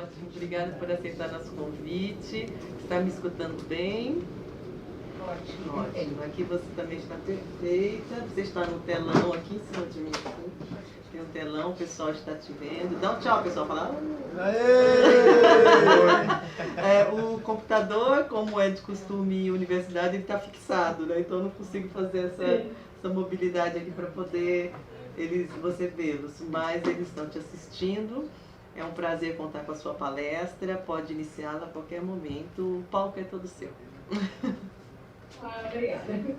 Ótimo, obrigada por aceitar nosso convite. Está me escutando bem? Ótimo. Ótimo. Aqui você também está perfeita. Você está no telão aqui em cima de mim. Tem um telão, o pessoal está te vendo. Dá um tchau, pessoal. Fala. O computador, como é de costume em universidade, ele está fixado, né? Então eu não consigo fazer essa mobilidade aqui para poder você vê-los. Mas eles estão te assistindo. É um prazer contar com a sua palestra. Pode iniciá-la a qualquer momento. O palco é todo seu. Obrigada.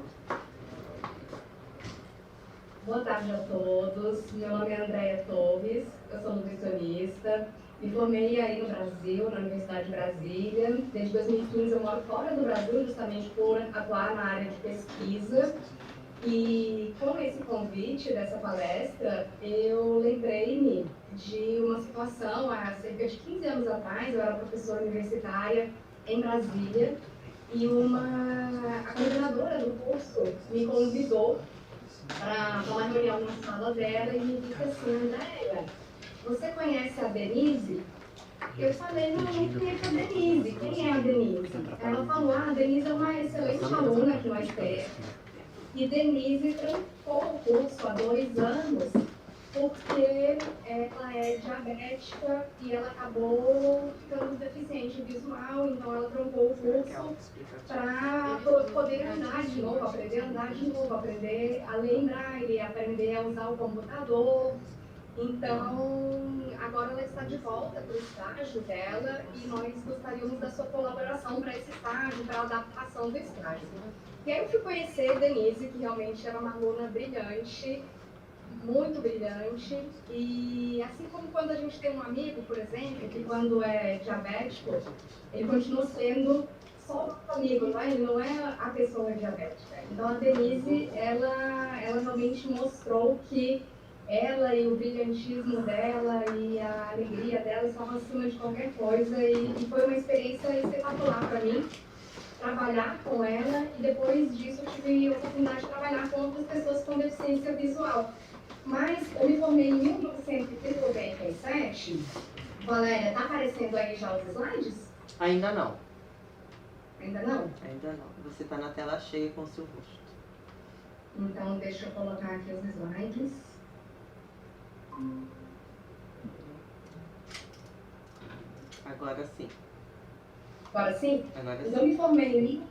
Boa tarde a todos. Meu nome é Andréia Torres, eu sou nutricionista. Me formei aí no Brasil, na Universidade de Brasília. Desde 2015 eu moro fora do Brasil, justamente por atuar na área de pesquisa. E com esse convite dessa palestra, eu lembrei-me de uma situação há cerca de 15 anos atrás. Eu era professora universitária em Brasília e a coordenadora do curso me convidou para uma reunião na sala dela e me disse assim: Andréia, você conhece a Denise? Eu falei: não conheço a Denise. Quem é a Denise? Ela falou: a Denise é uma excelente aluna que nós temos. E Denise trancou o curso há 2 anos porque ela é diabética e ela acabou ficando deficiente visual, então ela trancou o curso para poder andar de novo, aprender a andar de novo, aprender a lembrar e aprender a usar o computador. Então, agora ela está de volta para o estágio dela e nós gostaríamos da sua colaboração para esse estágio, para a adaptação do estágio. E aí eu fui conhecer a Denise, que realmente era uma aluna brilhante, muito brilhante, e assim como quando a gente tem um amigo, por exemplo, que quando é diabético, ele continua sendo só nosso amigo, não é? Ele não é a pessoa diabética. Então a Denise, ela realmente mostrou que ela e o brilhantismo dela e a alegria dela estavam acima de qualquer coisa, e foi uma experiência espetacular para mim trabalhar com ela, e depois disso eu tive a oportunidade de trabalhar com outras pessoas com deficiência visual. Mas eu me formei em 1997. Valéria, está aparecendo aí já os slides? Ainda não. Ainda não? Ainda não. Você está na tela cheia com o seu rosto. Então, deixa eu colocar aqui os slides. Agora sim. Agora sim? Agora sim. Então, eu me formei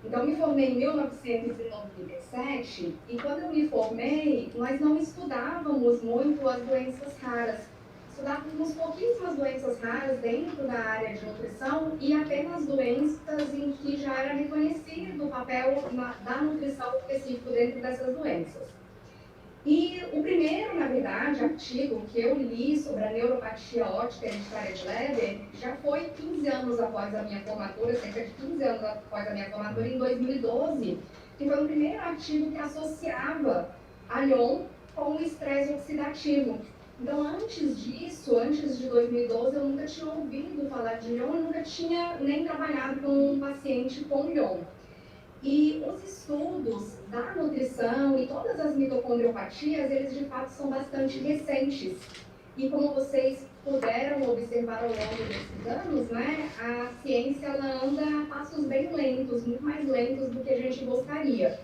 Então, me formei em 1997 e quando eu me formei, nós não estudávamos muito as doenças raras. Estudávamos pouquíssimas doenças raras dentro da área de nutrição e apenas doenças em que já era reconhecido o papel da nutrição específico dentro dessas doenças. E o primeiro, na verdade, artigo que eu li sobre a neuropatia óptica hereditária de Leber já foi 15 anos após a minha formatura, cerca de 15 anos após a minha formatura, em 2012, que foi o primeiro artigo que associava a Lyon com o estresse oxidativo. Então, antes disso, antes de 2012, eu nunca tinha ouvido falar de Lyon, eu nunca tinha nem trabalhado com um paciente com Lyon. E os estudos da nutrição e todas as mitocondriopatias, eles de fato são bastante recentes. E como vocês puderam observar ao longo desses anos, né, a ciência ela anda a passos bem lentos, muito mais lentos do que a gente gostaria.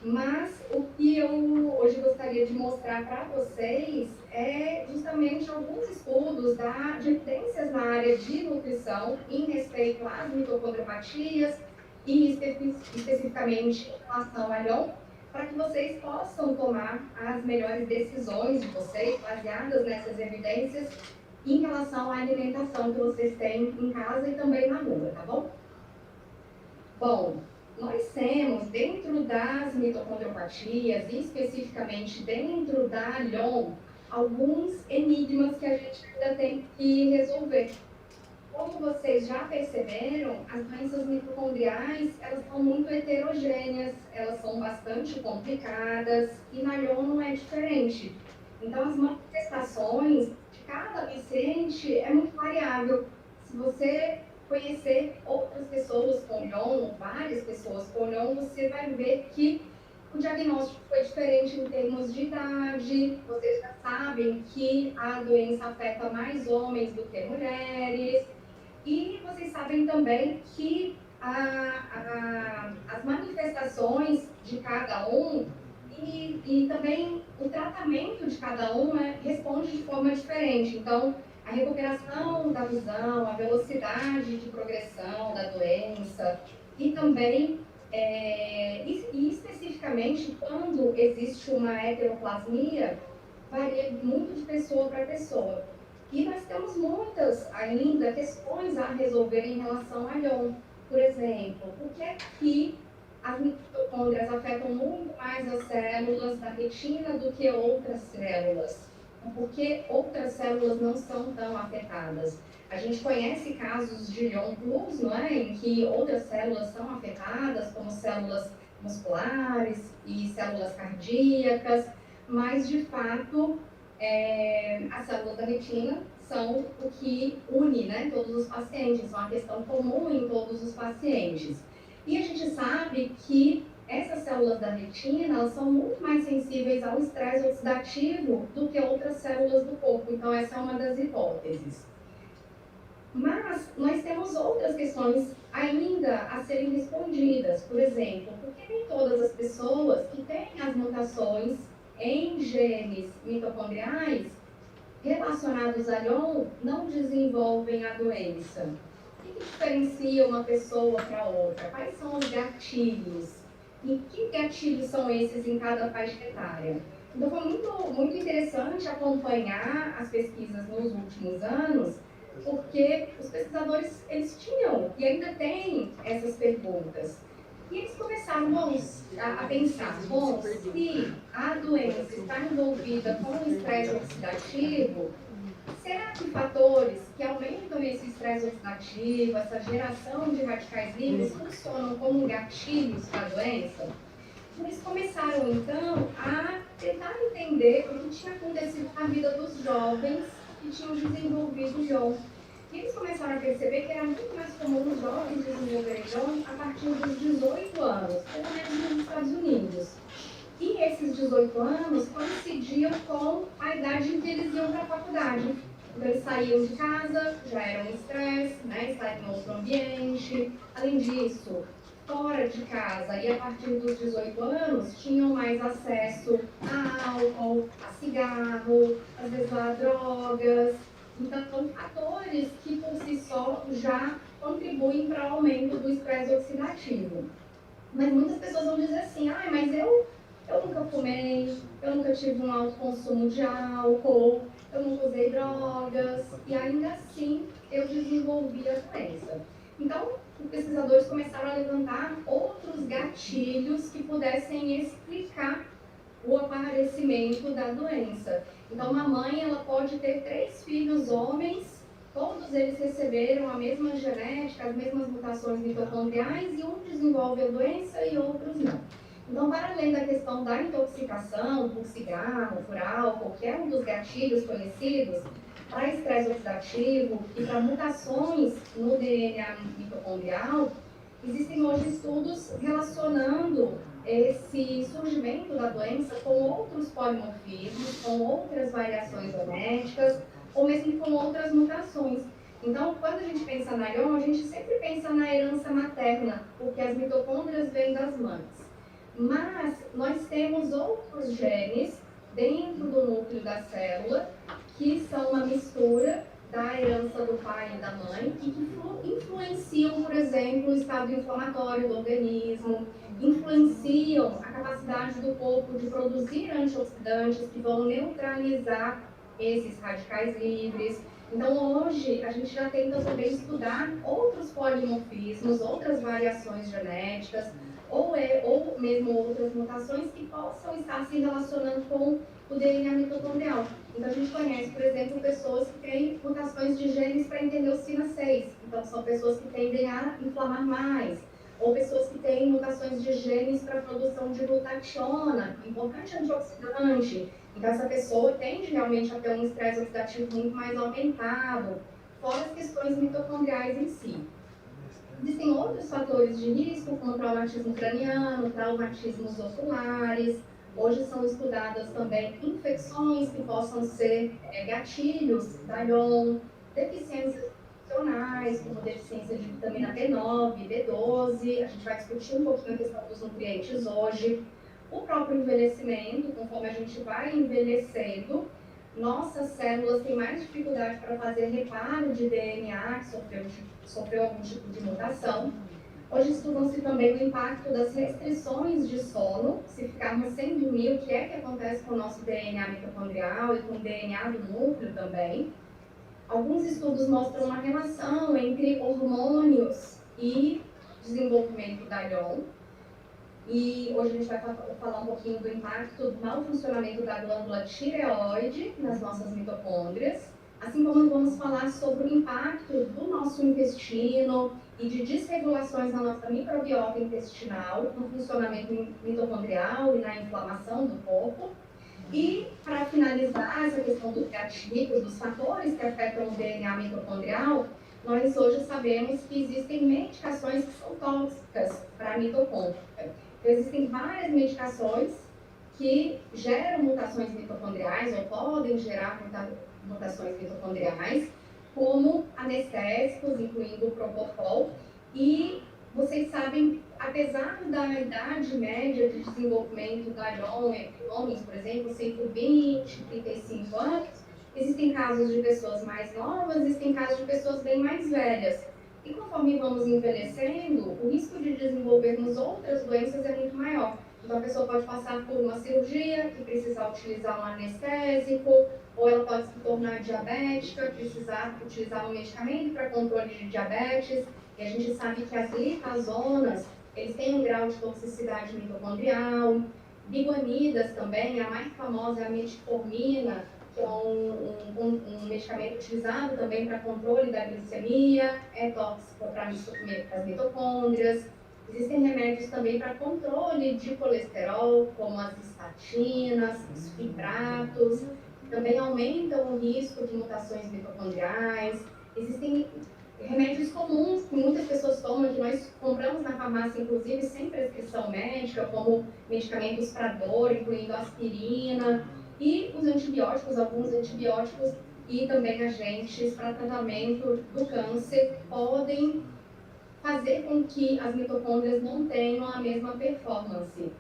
Mas o que eu hoje gostaria de mostrar para vocês é justamente alguns estudos de evidências na área de nutrição em respeito às mitocondriopatias, e especificamente em relação a Lyon, para que vocês possam tomar as melhores decisões de vocês, baseadas nessas evidências, em relação à alimentação que vocês têm em casa e também na rua, tá bom? Bom, nós temos, dentro das mitocondriopatias, e especificamente dentro da Lyon, alguns enigmas que a gente ainda tem que resolver. Como vocês já perceberam, as doenças mitocondriais, elas são muito heterogêneas, elas são bastante complicadas, e na Lyon não é diferente. Então, as manifestações de cada paciente é muito variável. Se você conhecer outras pessoas com Lyon, várias pessoas com Lyon, você vai ver que O diagnóstico foi diferente em termos de idade. Vocês já sabem que a doença afeta mais homens do que mulheres. E vocês sabem também que as manifestações de cada um e também o tratamento de cada um responde de forma diferente. Então, a recuperação da visão, a velocidade de progressão da doença e também, e especificamente, quando existe uma heteroplasmia, varia muito de pessoa para pessoa. E nós temos muitas ainda questões a resolver em relação a Lyon. Por exemplo, por que é que as mitocôndrias afetam muito mais as células da retina do que outras células? Por que outras células não são tão afetadas? A gente conhece casos de Lyon Plus, não é? Em que outras células são afetadas, como células musculares e células cardíacas, mas de fato as células da retina são o que une, né, todos os pacientes, são uma questão comum em todos os pacientes. E a gente sabe que essas células da retina, elas são muito mais sensíveis ao estresse oxidativo do que outras células do corpo. Então, essa é uma das hipóteses. Mas nós temos outras questões ainda a serem respondidas. Por exemplo, por que nem todas as pessoas que têm as mutações em genes mitocondriais relacionados a Lyon não desenvolvem a doença? O que diferencia uma pessoa para outra? Quais são os gatilhos? E que gatilhos são esses em cada faixa etária? Então, foi muito interessante acompanhar as pesquisas nos últimos anos, porque os pesquisadores, eles tinham e ainda têm essas perguntas. E eles começaram a pensar, bom, se a doença está envolvida com o estresse oxidativo, será que fatores que aumentam esse estresse oxidativo, essa geração de radicais livres, funcionam como gatilhos para a doença? Eles começaram, então, a tentar entender o que tinha acontecido na vida dos jovens que tinham desenvolvido Lyon. E eles começaram a perceber que era muito mais comum os jovens desenvolverem Lyon a partir dos 18 anos, pelo menos nos Estados Unidos. E esses 18 anos coincidiam com a idade em que eles iam para a faculdade. Então, eles saíam de casa, já era um estresse, né? Estavam em outro ambiente. Além disso, fora de casa e a partir dos 18 anos, tinham mais acesso a álcool, a cigarro, às vezes a drogas. Então, são fatores que por si só já contribuem para o aumento do estresse oxidativo. Mas muitas pessoas vão dizer assim, mas eu nunca fumei, eu nunca tive um alto consumo de álcool, eu nunca usei drogas, e ainda assim eu desenvolvi a doença. Então, os pesquisadores começaram a levantar outros gatilhos que pudessem explicar o aparecimento da doença. Então, uma mãe, ela pode ter 3 filhos homens, todos eles receberam a mesma genética, as mesmas mutações mitocondriais, e um desenvolve a doença e outros não. Então, para além da questão da intoxicação por cigarro, por álcool, que é um dos gatilhos conhecidos, para estresse oxidativo e para mutações no DNA mitocondrial, existem hoje estudos relacionando esse surgimento da doença com outros polimorfismos, com outras variações genéticas, ou mesmo com outras mutações. Então, quando a gente pensa na Lyon, a gente sempre pensa na herança materna, porque as mitocôndrias vêm das mães. Mas nós temos outros genes dentro do núcleo da célula que são uma mistura da herança do pai e da mãe e que influenciam, por exemplo, o estado inflamatório do organismo, influenciam a capacidade do corpo de produzir antioxidantes que vão neutralizar esses radicais livres. Então, hoje, a gente já tenta também estudar outros polimorfismos, outras variações genéticas, ou mesmo outras mutações que possam estar se relacionando com o DNA mitocondrial. Então, a gente conhece, por exemplo, pessoas que têm mutações de genes para interleucina 6. Então, são pessoas que tendem a inflamar mais. Ou pessoas que têm mutações de genes para a produção de glutationa, importante antioxidante. Então, essa pessoa tende realmente a ter um estresse oxidativo muito mais aumentado, fora as questões mitocondriais em si. Existem outros fatores de risco, como traumatismo craniano, traumatismos oculares. Hoje são estudadas também infecções que possam ser gatilhos da Lyon, deficiências nutricionais, como deficiência de vitamina B9, B12. A gente vai discutir um pouquinho a questão dos nutrientes hoje. O próprio envelhecimento, conforme a gente vai envelhecendo, nossas células têm mais dificuldade para fazer reparo de DNA que sofreu algum tipo de mutação. Hoje estudam-se também o impacto das restrições de sono, se ficarmos sem dormir, o que é que acontece com o nosso DNA mitocondrial e com o DNA do núcleo também. Alguns estudos mostram uma relação entre hormônios e desenvolvimento da Lyon. E hoje a gente vai falar um pouquinho do impacto do mau funcionamento da glândula tireoide nas nossas mitocôndrias, assim como vamos falar sobre o impacto do nosso intestino e de desregulações na nossa microbiota intestinal, no funcionamento mitocondrial e na inflamação do corpo. E, para finalizar essa questão dos gatilhos, dos fatores que afetam o DNA mitocondrial, nós hoje sabemos que existem medicações que são tóxicas para a mitocôndria. Existem várias medicações que geram mutações mitocondriais ou podem gerar mutações mitocondriais, como anestésicos, incluindo o Propofol. E vocês sabem, apesar da idade média de desenvolvimento da Lyon entre homens, por exemplo, ser por 20, 35 anos, existem casos de pessoas mais novas, existem casos de pessoas bem mais velhas. E conforme vamos envelhecendo, o risco de desenvolvermos outras doenças é muito maior. Então, a pessoa pode passar por uma cirurgia e precisar utilizar um anestésico, ou ela pode se tornar diabética, precisar utilizar um medicamento para controle de diabetes. E a gente sabe que as lipazonas, eles têm um grau de toxicidade mitocondrial. Biguanidas também, a mais famosa é a metformina, que é um medicamento utilizado também para controle da glicemia, é tóxico para as mitocôndrias. Existem remédios também para controle de colesterol, como as estatinas, os fibratos, também aumentam o risco de mutações mitocondriais. Existem remédios comuns que muitas pessoas tomam, que nós compramos na farmácia, inclusive sem prescrição médica, como medicamentos para dor, incluindo aspirina, e os antibióticos, alguns antibióticos e também agentes para tratamento do câncer podem fazer com que as mitocôndrias não tenham a mesma performance.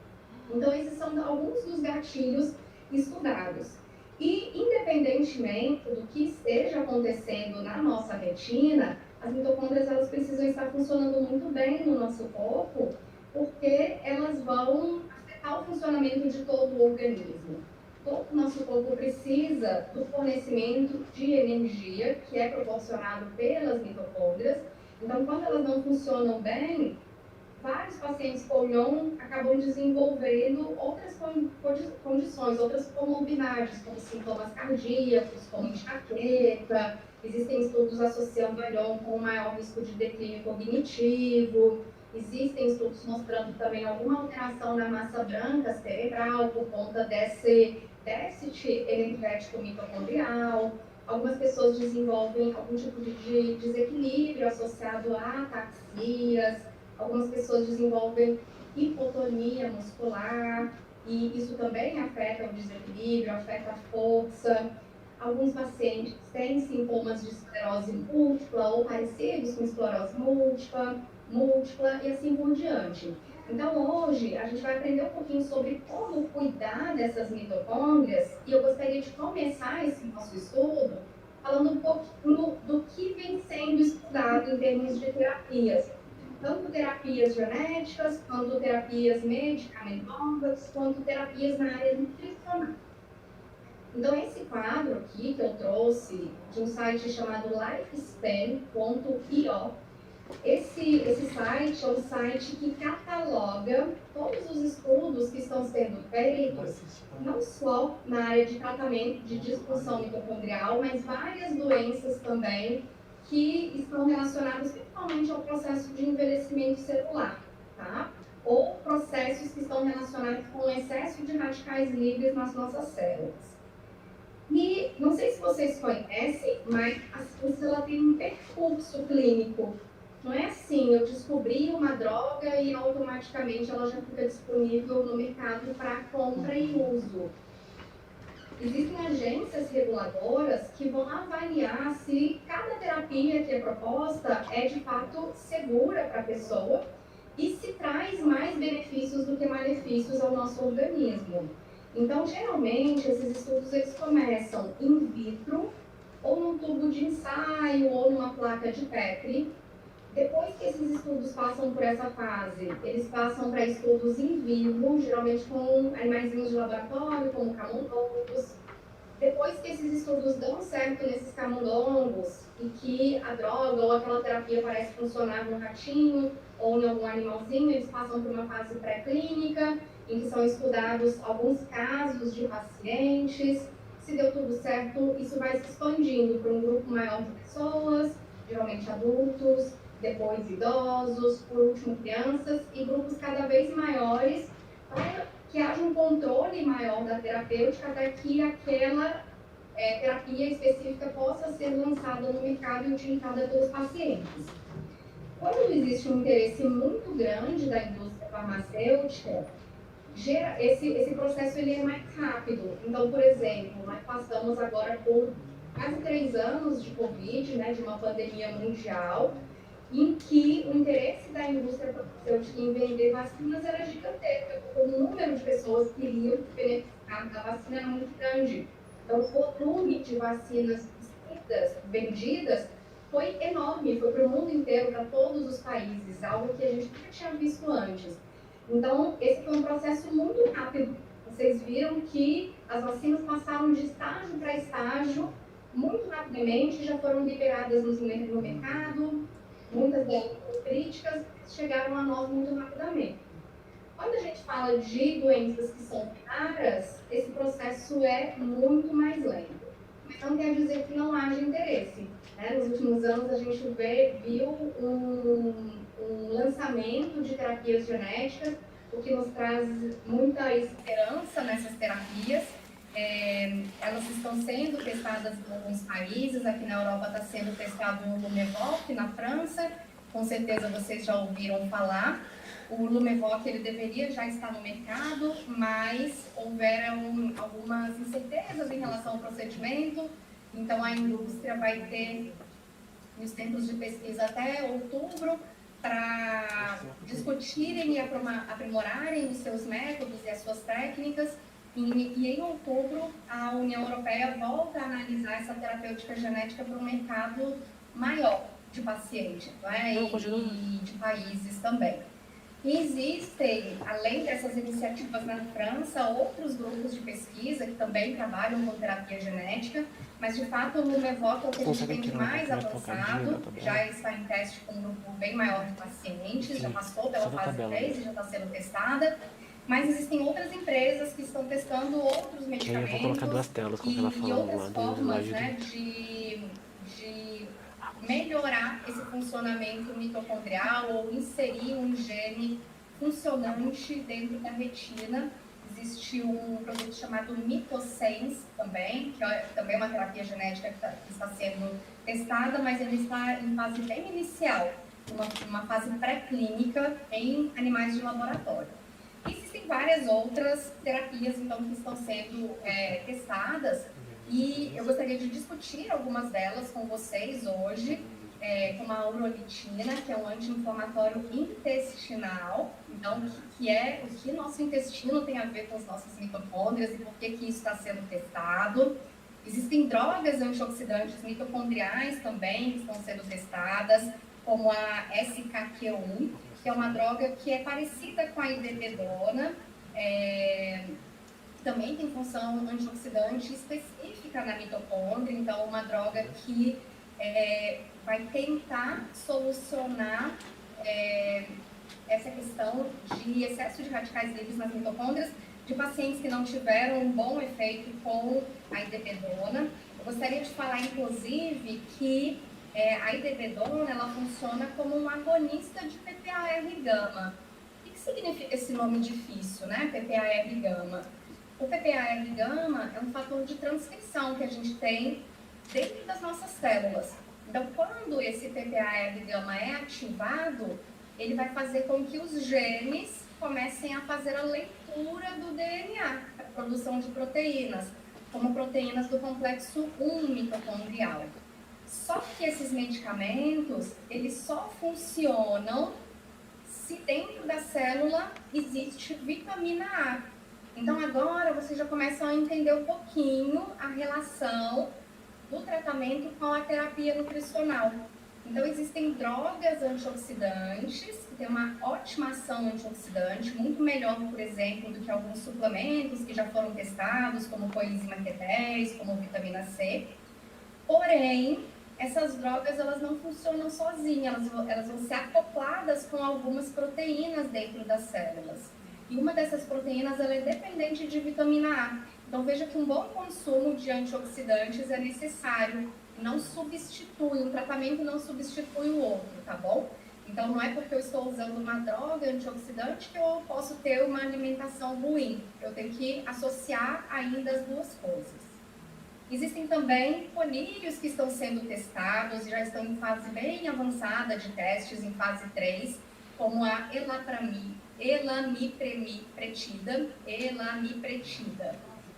Então, esses são alguns dos gatilhos estudados. E, independentemente do que esteja acontecendo na nossa retina, as mitocôndrias elas precisam estar funcionando muito bem no nosso corpo, porque elas vão afetar o funcionamento de todo o organismo. Todo o nosso corpo precisa do fornecimento de energia, que é proporcionado pelas mitocôndrias. Então, quando elas não funcionam bem, vários pacientes com Lyon acabam desenvolvendo outras condições, outras comorbidades, como sintomas cardíacos, como enxaqueca. Existem estudos associando a Lyon com maior risco de declínio cognitivo. Existem estudos mostrando também alguma alteração na massa branca cerebral por conta desse déficit energético mitocondrial. Algumas pessoas desenvolvem algum tipo de desequilíbrio associado a ataxias. Algumas pessoas desenvolvem hipotonia muscular, e isso também afeta o desequilíbrio, afeta a força. Alguns pacientes têm sintomas de esclerose múltipla ou parecidos com esclerose múltipla, e assim por diante. Então, hoje, a gente vai aprender um pouquinho sobre como cuidar dessas mitocôndrias, e eu gostaria de começar esse nosso estudo falando um pouquinho do que vem sendo estudado em termos de terapias. Tanto terapias genéticas, quanto terapias medicamentosas, quanto terapias na área nutricional. Então, esse quadro aqui que eu trouxe de um site chamado lifespan.io, esse site é um site que cataloga todos os estudos que estão sendo feitos, não só na área de tratamento de disfunção mitocondrial, mas várias doenças também que estão relacionadas principalmente ao processo de envelhecimento celular, tá? Ou processos que estão relacionados com o excesso de radicais livres nas nossas células. E não sei se vocês conhecem, mas a ciência ela tem um percurso clínico. Não é assim, eu descobri uma droga e automaticamente ela já fica disponível no mercado para compra e uso. Existem agências reguladoras que vão avaliar se cada terapia que é proposta é de fato segura para a pessoa e se traz mais benefícios do que malefícios ao nosso organismo. Então, geralmente, esses estudos eles começam in vitro, ou num tubo de ensaio, ou numa placa de Petri. Depois que esses estudos passam por essa fase, eles passam para estudos in vivo, geralmente com animaizinhos de laboratório, como camundongos. Depois que esses estudos dão certo nesses camundongos e que a droga ou aquela terapia parece funcionar no ratinho ou em algum animalzinho, eles passam por uma fase pré-clínica, em que são estudados alguns casos de pacientes. Se deu tudo certo, isso vai se expandindo para um grupo maior de pessoas, geralmente adultos, depois idosos, por último crianças, e grupos cada vez maiores, para que haja um controle maior da terapêutica até que aquela terapia específica possa ser lançada no mercado e utilizada pelos pacientes. Quando existe um interesse muito grande da indústria farmacêutica, esse processo ele é mais rápido. Então, por exemplo, nós passamos agora por quase 3 anos de Covid, né, de uma pandemia mundial, em que o interesse da indústria farmacêutica em vender vacinas era gigantesco, porque o número de pessoas que iriam se beneficiar da vacina era muito grande. Então, o volume de vacinas vendidas foi enorme, foi para o mundo inteiro, para todos os países, algo que a gente nunca tinha visto antes. Então, esse foi um processo muito rápido. Vocês viram que as vacinas passaram de estágio para estágio muito rapidamente, já foram liberadas no mercado, muitas delas críticas, chegaram a nós muito rapidamente. Quando a gente fala de doenças que são raras, esse processo é muito mais lento. Mas não quer dizer que não haja interesse. Né? Nos últimos anos, a gente viu um lançamento de terapias genéticas, o que nos traz muita esperança nessas terapias. Elas estão sendo testadas em alguns países, aqui na Europa está sendo testado o Lumevoq, na França, com certeza vocês já ouviram falar. O Lumevoq ele deveria já estar no mercado, mas houveram algumas incertezas em relação ao procedimento, então a indústria vai ter os tempos de pesquisa até outubro para discutirem e aprimorarem os seus métodos e as suas técnicas. E em outubro, a União Europeia volta a analisar essa terapêutica genética para um mercado maior de pacientes, né? E de países também. E existem, além dessas iniciativas na França, outros grupos de pesquisa que também trabalham com terapia genética, mas de fato o Lumevoq é o que a gente tem de mais avançado, já está em teste com um grupo bem maior de pacientes, já passou pela fase 3 e já está sendo testada. Mas existem outras empresas que estão testando outros medicamentos eu vou colocar 2 telas, como ela e outras falou, formas, né, de melhorar esse funcionamento mitocondrial ou inserir um gene funcionante dentro da retina. Existe um produto chamado MitoSense também, que é também uma terapia genética que está sendo testada, mas ele está em fase bem inicial, uma fase pré-clínica em animais de laboratório. Existem várias outras terapias, então, que estão sendo testadas e eu gostaria de discutir algumas delas com vocês hoje, como a urolitina, que é um anti-inflamatório intestinal, então, que é o que nosso intestino tem a ver com as nossas mitocôndrias e por que isso está sendo testado. Existem drogas antioxidantes mitocondriais também que estão sendo testadas, como a SKQ1, que é uma droga que é parecida com a idepedona, também tem função antioxidante específica na mitocôndria, então uma droga que vai tentar solucionar essa questão de excesso de radicais livres nas mitocôndrias de pacientes que não tiveram um bom efeito com a idepedona. Eu gostaria de falar, inclusive, que a idepedona ela funciona como um agonista de PPAR-gama. O que significa esse nome difícil, né? PPAR-gama. O PPAR-gama é um fator de transcrição que a gente tem dentro das nossas células. Então, quando esse PPAR gama é ativado, ele vai fazer com que os genes comecem a fazer a leitura do DNA, a produção de proteínas, como proteínas do complexo 1 mitocondrial. Só que esses medicamentos, eles só funcionam se dentro da célula existe vitamina A. Então, agora vocês já começam a entender um pouquinho a relação do tratamento com a terapia nutricional. Então, existem drogas antioxidantes, que têm uma ótima ação antioxidante, muito melhor, por exemplo, do que alguns suplementos que já foram testados, como coenzima Q10, como vitamina C. Porém, essas drogas elas não funcionam sozinhas, elas vão ser acopladas com algumas proteínas dentro das células. E uma dessas proteínas ela é dependente de vitamina A. Então, veja que um bom consumo de antioxidantes é necessário. Não substitui, um tratamento não substitui o outro, tá bom? Então, não é porque eu estou usando uma droga antioxidante que eu posso ter uma alimentação ruim. Eu tenho que associar ainda as duas coisas. Existem também colírios que estão sendo testados, já estão em fase bem avançada de testes, em fase 3, como a elamipretida.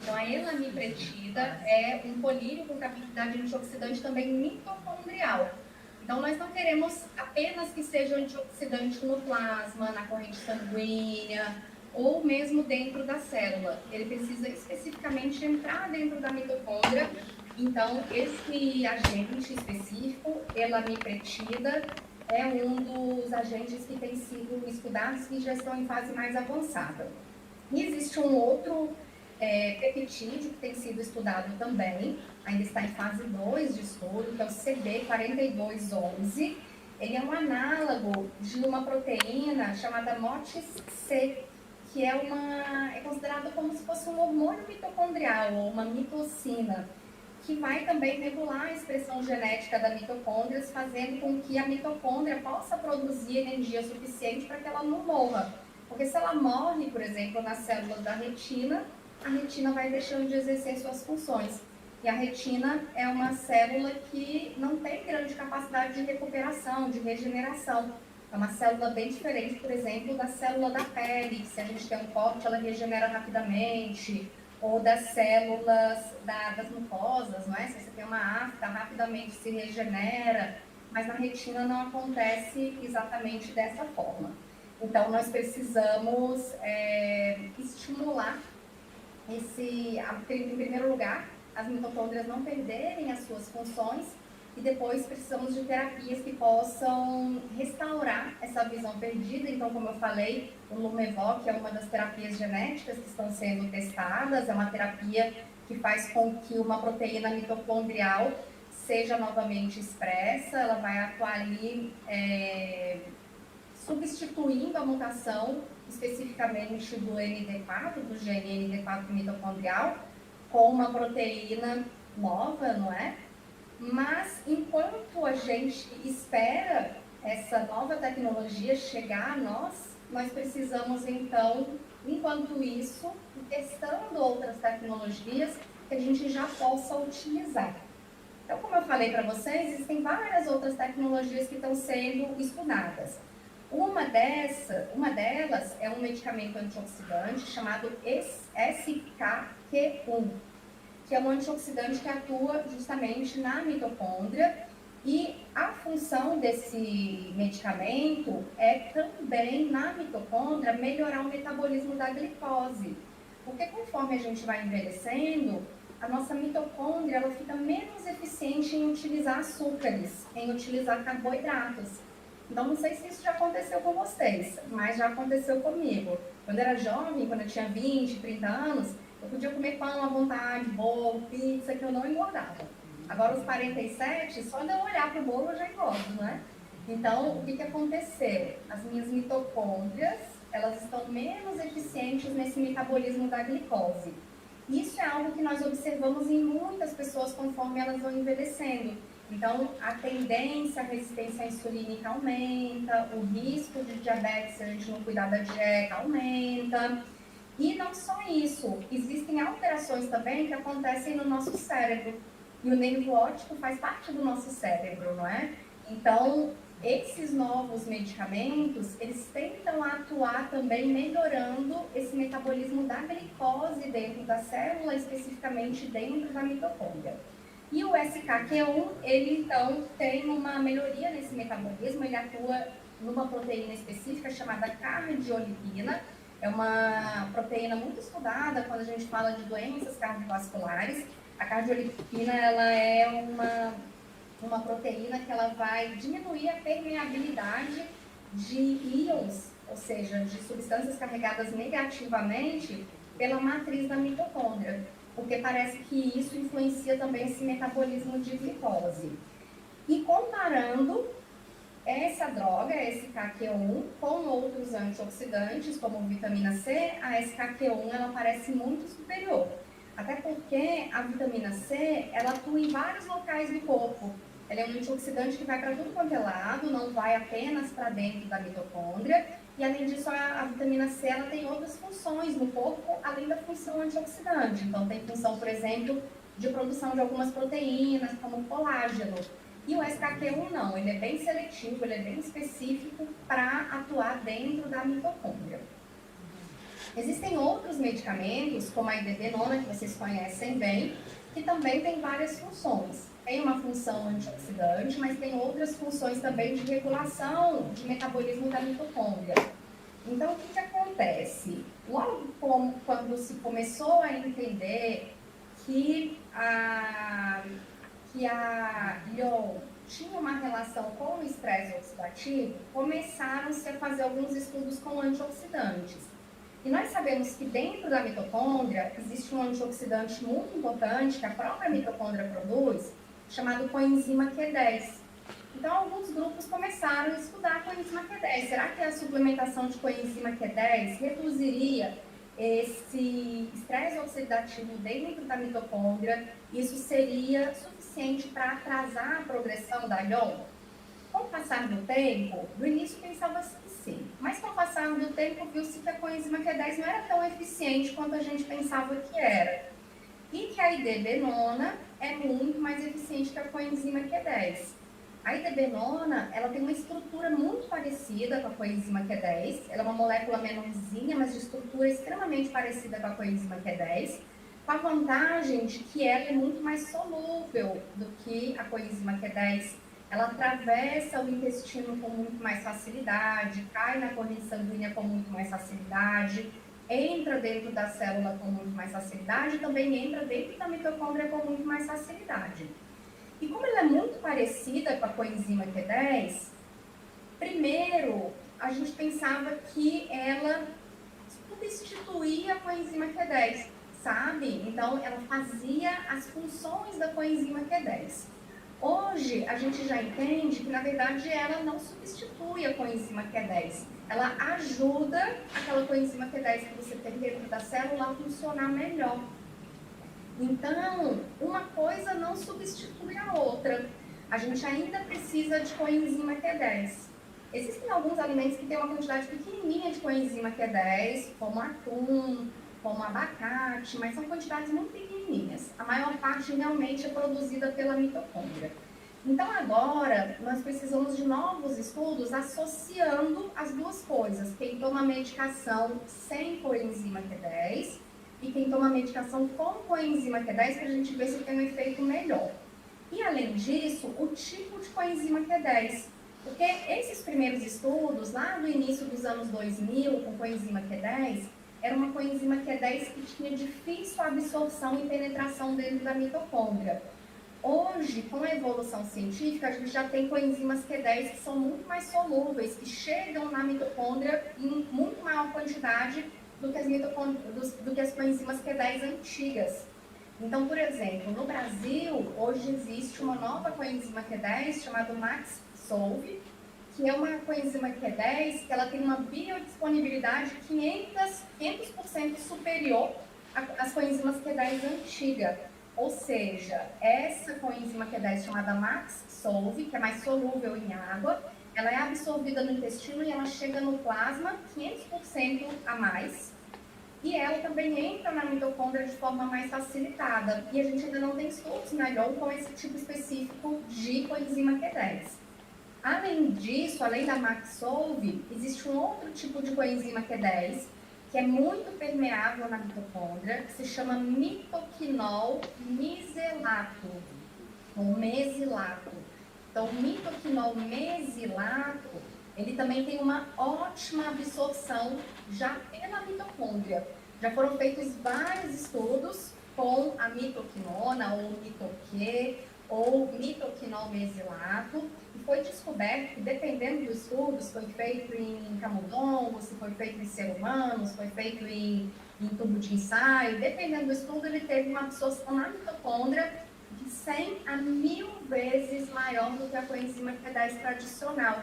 Então, a elamipretida é um colírio com capacidade antioxidante também mitocondrial. Então, nós não queremos apenas que seja antioxidante no plasma, na corrente sanguínea, ou mesmo dentro da célula. Ele precisa especificamente entrar dentro da mitocôndria. Então, esse agente específico, elamipretida, é um dos agentes que tem sido estudados que já estão em fase mais avançada. E existe um outro peptídeo que tem sido estudado também, ainda está em fase 2 de estudo, que é o CB4211. Ele é um análogo de uma proteína chamada MOTIS-C, que é considerado como se fosse um hormônio mitocondrial, ou uma mitocina, que vai também regular a expressão genética da mitocôndria, fazendo com que a mitocôndria possa produzir energia suficiente para que ela não morra. Porque se ela morre, por exemplo, nas células da retina, a retina vai deixando de exercer suas funções. E a retina é uma célula que não tem grande capacidade de recuperação, de regeneração. É uma célula bem diferente, por exemplo, da célula da pele, que se a gente tem um corte, ela regenera rapidamente, ou das células das mucosas, não é? Se você tem uma afta, rapidamente se regenera, mas na retina não acontece exatamente dessa forma. Então, nós precisamos estimular em primeiro lugar, as mitocôndrias não perderem as suas funções, e depois precisamos de terapias que possam restaurar essa visão perdida. Então, como eu falei, o Lumevoq é uma das terapias genéticas que estão sendo testadas, é uma terapia que faz com que uma proteína mitocondrial seja novamente expressa, ela vai atuar ali substituindo a mutação especificamente do ND4, do gene ND4 mitocondrial, com uma proteína nova, não é? Mas, enquanto a gente espera essa nova tecnologia chegar a nós precisamos, então, enquanto isso, ir testando outras tecnologias que a gente já possa utilizar. Então, como eu falei para vocês, existem várias outras tecnologias que estão sendo estudadas. Uma delas é um medicamento antioxidante chamado SKQ1, que é um antioxidante que atua justamente na mitocôndria, e a função desse medicamento é também, na mitocôndria, melhorar o metabolismo da glicose. Porque conforme a gente vai envelhecendo, a nossa mitocôndria ela fica menos eficiente em utilizar açúcares, em utilizar carboidratos. Então, não sei se isso já aconteceu com vocês, mas já aconteceu comigo. Quando eu era jovem, quando eu tinha 20, 30 anos, eu podia comer pão à vontade, bolo, pizza, que eu não engordava. Agora, os 47, só de eu olhar para o bolo eu já engordo, não é? Então, o que aconteceu? As minhas mitocôndrias, elas estão menos eficientes nesse metabolismo da glicose. Isso é algo que nós observamos em muitas pessoas conforme elas vão envelhecendo. Então, a tendência à resistência insulínica aumenta, o risco de diabetes, se a gente não cuidar da dieta, aumenta. E não só isso, existem alterações também que acontecem no nosso cérebro. E o nervo óptico faz parte do nosso cérebro, não é? Então, esses novos medicamentos, eles tentam atuar também melhorando esse metabolismo da glicose dentro da célula, especificamente dentro da mitocôndria. E o SKQ1, ele então tem uma melhoria nesse metabolismo, ele atua numa proteína específica chamada cardiolipina. É uma proteína muito estudada quando a gente fala de doenças cardiovasculares. A cardiolipina, ela é uma proteína que ela vai diminuir a permeabilidade de íons, ou seja, de substâncias carregadas negativamente pela matriz da mitocôndria, porque parece que isso influencia também esse metabolismo de glicose. E comparando essa droga, a SKQ1, com outros antioxidantes, como vitamina C, a SKQ1 ela parece muito superior. Até porque a vitamina C, ela atua em vários locais do corpo. Ela é um antioxidante que vai para tudo quanto é lado, não vai apenas para dentro da mitocôndria. E, além disso, a vitamina C ela tem outras funções no corpo, além da função antioxidante. Então, tem função, por exemplo, de produção de algumas proteínas, como colágeno. E o SKQ1 não, ele é bem seletivo, ele é bem específico para atuar dentro da mitocôndria. Existem outros medicamentos, como a IDB-nona, que vocês conhecem bem, que também tem várias funções. Tem uma função antioxidante, mas tem outras funções também de regulação de metabolismo da mitocôndria. Então, o que acontece? Logo quando se começou a entender que a IOL tinha uma relação com o estresse oxidativo, começaram-se a fazer alguns estudos com antioxidantes. E nós sabemos que dentro da mitocôndria existe um antioxidante muito importante que a própria mitocôndria produz, chamado coenzima Q10. Então, alguns grupos começaram a estudar a coenzima Q10. Será que a suplementação de coenzima Q10 reduziria esse estresse oxidativo dentro da mitocôndria? Isso seria suficiente para atrasar a progressão da IOL? Com o passar do tempo, no início pensava-se que sim, mas com o passar do tempo viu-se que a coenzima Q10 não era tão eficiente quanto a gente pensava que era. E que a IDB-nona é muito mais eficiente que a coenzima Q10. A IDB-nona, ela tem uma estrutura muito parecida com a coenzima Q10, ela é uma molécula menorzinha, mas de estrutura extremamente parecida com a coenzima Q10, com a vantagem de que ela é muito mais solúvel do que a coenzima Q10. Ela atravessa o intestino com muito mais facilidade, cai na corrente sanguínea com muito mais facilidade, entra dentro da célula com muito mais facilidade e também entra dentro da mitocôndria com muito mais facilidade. E como ela é muito parecida com a coenzima Q10, primeiro a gente pensava que ela substituía a coenzima Q10, sabe? Então ela fazia as funções da coenzima Q10. Hoje, a gente já entende que, na verdade, ela não substitui a coenzima Q10. Ela ajuda aquela coenzima Q10 que você tem dentro da célula a funcionar melhor. Então, uma coisa não substitui a outra. A gente ainda precisa de coenzima Q10. Existem alguns alimentos que têm uma quantidade pequenininha de coenzima Q10, como atum, como abacate, mas são quantidades muito pequenininhas. A maior parte realmente é produzida pela mitocôndria. Então agora nós precisamos de novos estudos associando as duas coisas. Quem toma medicação sem coenzima Q10 e quem toma medicação com coenzima Q10 para a gente ver se tem um efeito melhor. E além disso, o tipo de coenzima Q10. Porque esses primeiros estudos, lá no início dos anos 2000, com coenzima Q10, era uma coenzima Q10 que tinha difícil absorção e penetração dentro da mitocôndria. Hoje, com a evolução científica, a gente já tem coenzimas Q10 que são muito mais solúveis, que chegam na mitocôndria em muito maior quantidade do que as coenzimas Q10 antigas. Então, por exemplo, no Brasil, hoje existe uma nova coenzima Q10 chamada MaxSolve, que é uma coenzima Q10 que ela tem uma biodisponibilidade 500% superior às coenzimas Q10 antiga. Ou seja, essa coenzima Q10 chamada MaxSolve, que é mais solúvel em água, ela é absorvida no intestino e ela chega no plasma 500% a mais. e ela também entra na mitocôndria de forma mais facilitada. E a gente ainda não tem estudos na Lyon com esse tipo específico de coenzima Q10. Além disso, além da Maxolve, existe um outro tipo de coenzima Q10, que é muito permeável na mitocôndria, que se chama mitoquinol meselato, ou mesilato. Então, o mitoquinol mesilato, ele também tem uma ótima absorção já pela mitocôndria. Já foram feitos vários estudos com a mitoquinona, ou mitoque, ou mitoquinol mesilato, e foi descoberto que, dependendo dos estudos, foi feito em camundongo, se foi feito em ser humano, se foi feito em tubo de ensaio, dependendo do estudo, ele teve uma absorção na mitocôndria de 100 a 1000 vezes maior do que a coenzima Q10 tradicional.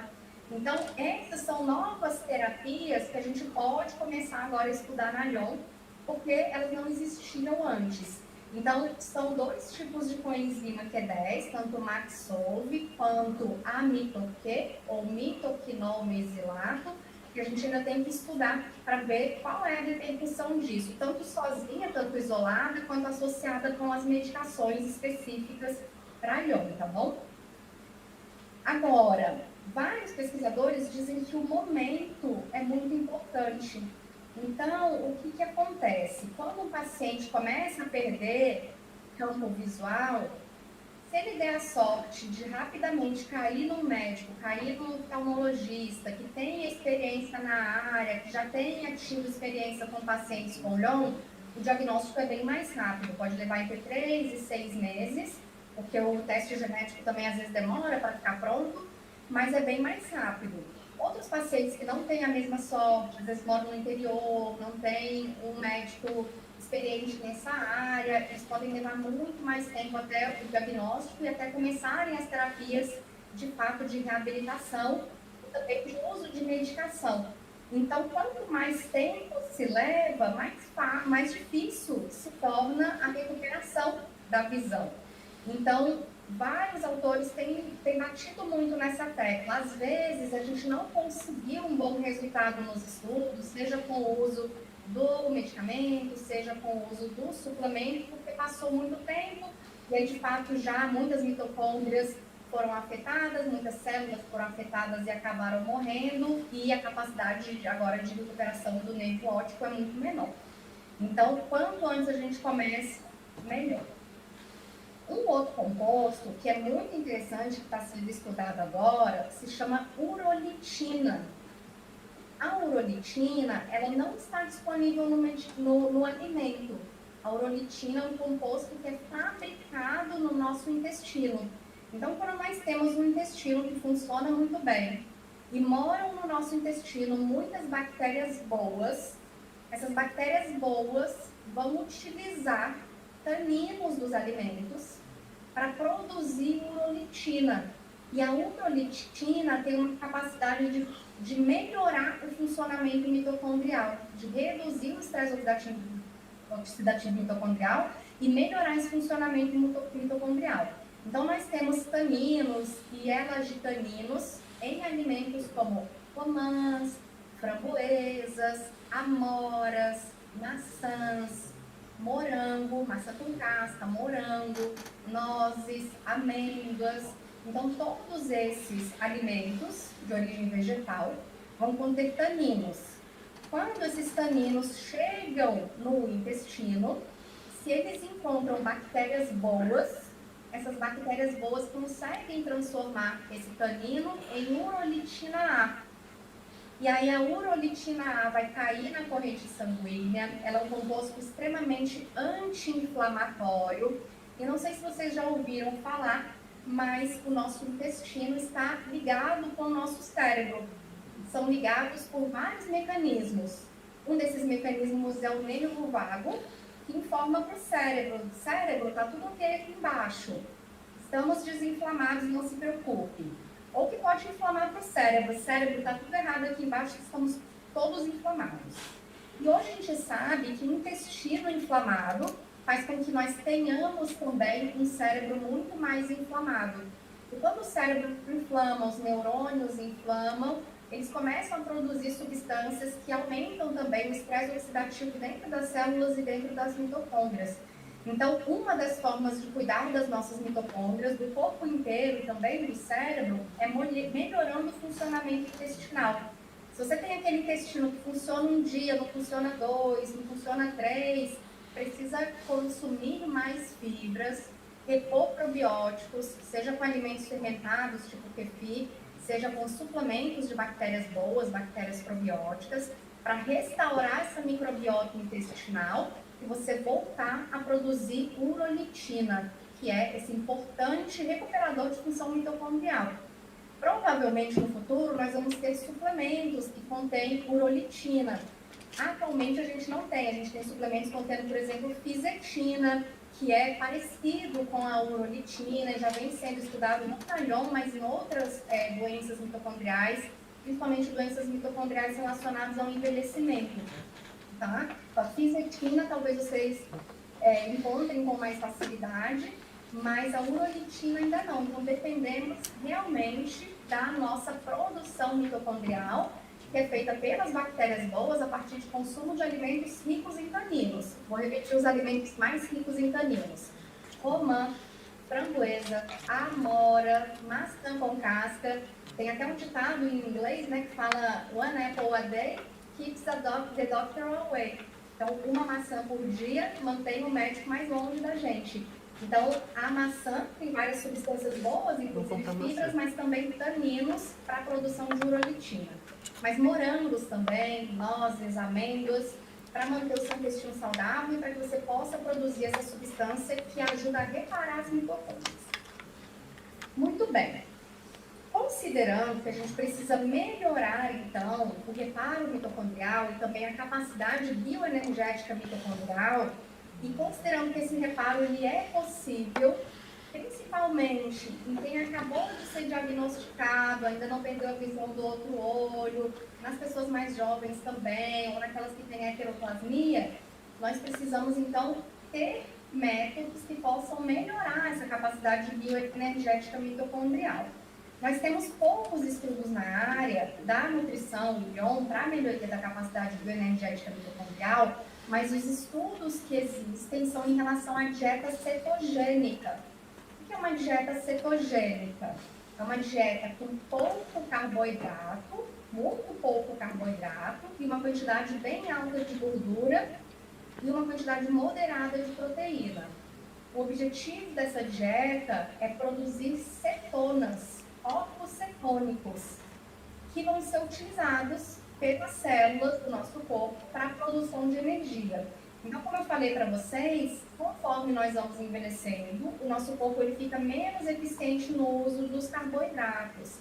Então, essas são novas terapias que a gente pode começar agora a estudar na Lyon, porque elas não existiam antes. Então, são dois tipos de coenzima Q10, tanto o Maxolve quanto a mitoque, ou mitoquinol mesilato, que a gente ainda tem que estudar para ver qual é a repercussão disso, tanto sozinha, tanto isolada, quanto associada com as medicações específicas para a Lyon, tá bom? Agora, vários pesquisadores dizem que o momento é muito importante. Então, o que acontece? Quando o paciente começa a perder campo visual, se ele der a sorte de rapidamente cair no médico, cair no oftalmologista, que tem experiência na área, que já tenha tido experiência com pacientes com Lyon, o diagnóstico é bem mais rápido, pode levar entre 3 e 6 meses, porque o teste genético também às vezes demora para ficar pronto, mas é bem mais rápido. Outros pacientes que não têm a mesma sorte, às vezes moram no interior, não tem um médico experiente nessa área, eles podem levar muito mais tempo até o diagnóstico e até começarem as terapias de fato de reabilitação e também de uso de medicação. Então, quanto mais tempo se leva, mais difícil se torna a recuperação da visão. Então, vários autores têm batido muito nessa tecla. Às vezes, a gente não conseguiu um bom resultado nos estudos, seja com o uso do medicamento, seja com o uso do suplemento, porque passou muito tempo e aí, de fato, já muitas mitocôndrias foram afetadas, muitas células foram afetadas e acabaram morrendo, e a capacidade agora de recuperação do nervo óptico é muito menor. Então, quanto antes a gente começa, melhor. Um outro composto que é muito interessante, que está sendo estudado agora, se chama urolitina. A urolitina, ela não está disponível no alimento. A urolitina é um composto que é fabricado no nosso intestino. Então, quando nós temos um intestino que funciona muito bem e moram no nosso intestino muitas bactérias boas, essas bactérias boas vão utilizar taninos dos alimentos para produzir urolitina. E a urolitina tem uma capacidade de melhorar o funcionamento mitocondrial, de reduzir o estresse oxidativo mitocondrial e melhorar esse funcionamento mitocondrial. Então, nós temos taninos e elagitaninos em alimentos como romãs, framboesas, amoras, maçãs, morango, maçã com casca, morango, nozes, amêndoas. Então, todos esses alimentos de origem vegetal vão conter taninos. Quando esses taninos chegam no intestino, se eles encontram bactérias boas, essas bactérias boas conseguem transformar esse tanino em urolitina A. E aí a urolitina A vai cair na corrente sanguínea, ela é um composto extremamente anti-inflamatório. E não sei se vocês já ouviram falar, mas o nosso intestino está ligado com o nosso cérebro. São ligados por vários mecanismos. Um desses mecanismos é o nervo vago, que informa para o cérebro. Cérebro, está tudo ok aqui embaixo. Estamos desinflamados, não se preocupe. Ou que pode inflamar para o cérebro. Cérebro, está tudo errado aqui embaixo, estamos todos inflamados. E hoje a gente sabe que o intestino inflamado faz com que nós tenhamos também um cérebro muito mais inflamado. E quando o cérebro inflama, os neurônios inflamam, eles começam a produzir substâncias que aumentam também o estresse oxidativo dentro das células e dentro das mitocôndrias. Então, uma das formas de cuidar das nossas mitocôndrias, do corpo inteiro e também do cérebro, é melhorando o funcionamento intestinal. Se você tem aquele intestino que funciona um dia, não funciona 2, não funciona 3, precisa consumir mais fibras, repor probióticos, seja com alimentos fermentados, tipo kefir, seja com suplementos de bactérias boas, bactérias probióticas, para restaurar essa microbiota intestinal e você voltar a produzir urolitina, que é esse importante recuperador de função mitocondrial. Provavelmente no futuro nós vamos ter suplementos que contêm urolitina. Atualmente a gente não tem, a gente tem suplementos contendo, por exemplo, fisetina, que é parecido com a urolitina, já vem sendo estudado não no Lyme, mas em outras doenças mitocondriais, principalmente doenças mitocondriais relacionadas ao envelhecimento. Tá? A fisetina talvez vocês encontrem com mais facilidade, mas a urolitina ainda não. Então dependemos realmente da nossa produção mitocondrial, que é feita pelas bactérias boas a partir de consumo de alimentos ricos em taninos. Vou repetir os alimentos mais ricos em taninos: romã, framboesa, amora, maçã com casca. Tem até um ditado em inglês, né, que fala "one apple a day keeps the doctor away". Então, uma maçã por dia mantém o médico mais longe da gente. Então, a maçã tem várias substâncias boas, inclusive fibras, mas também taninos para a produção de urolitina. Mas morangos também, nozes, amêndoas, para manter o seu intestino saudável e para que você possa produzir essa substância que ajuda a reparar as mitocôndrias. Muito bem. Considerando que a gente precisa melhorar, então, o reparo mitocondrial e também a capacidade bioenergética mitocondrial, e considerando que esse reparo ele é possível, principalmente em quem acabou de ser diagnosticado, ainda não perdeu a visão do outro olho, nas pessoas mais jovens também, ou naquelas que têm heteroplasmia, nós precisamos, então, ter métodos que possam melhorar essa capacidade bioenergética mitocondrial. Nós temos poucos estudos na área da nutrição e ION para a melhoria da capacidade bioenergética mitocondrial, mas os estudos que existem são em relação à dieta cetogênica. O que é uma dieta cetogênica? É uma dieta com pouco carboidrato, muito pouco carboidrato, e uma quantidade bem alta de gordura e uma quantidade moderada de proteína. O objetivo dessa dieta é produzir cetonas, óculos cetônicos, que vão ser utilizados pelas células do nosso corpo para a produção de energia. Então, como eu falei para vocês, conforme nós vamos envelhecendo, o nosso corpo ele fica menos eficiente no uso dos carboidratos.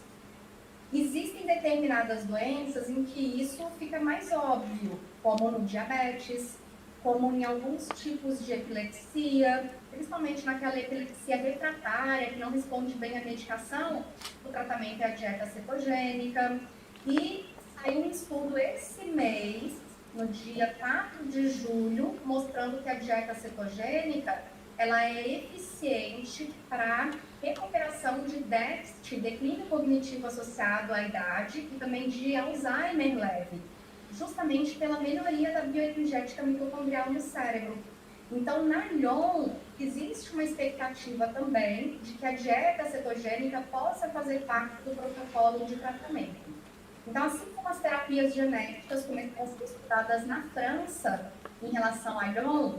Existem determinadas doenças em que isso fica mais óbvio, como no diabetes, como em alguns tipos de epilepsia, principalmente naquela epilepsia refratária, que não responde bem à medicação, o tratamento é a dieta cetogênica. E saiu um estudo esse mês, no dia 4 de julho, mostrando que a dieta cetogênica ela é eficiente para recuperação de déficit, declínio cognitivo associado à idade e também de Alzheimer leve, justamente pela melhoria da bioenergética mitocondrial no cérebro. Então, na Lyon, existe uma expectativa também de que a dieta cetogênica possa fazer parte do protocolo de tratamento. Então, assim como as terapias genéticas começaram a ser estudadas na França em relação a Lyon,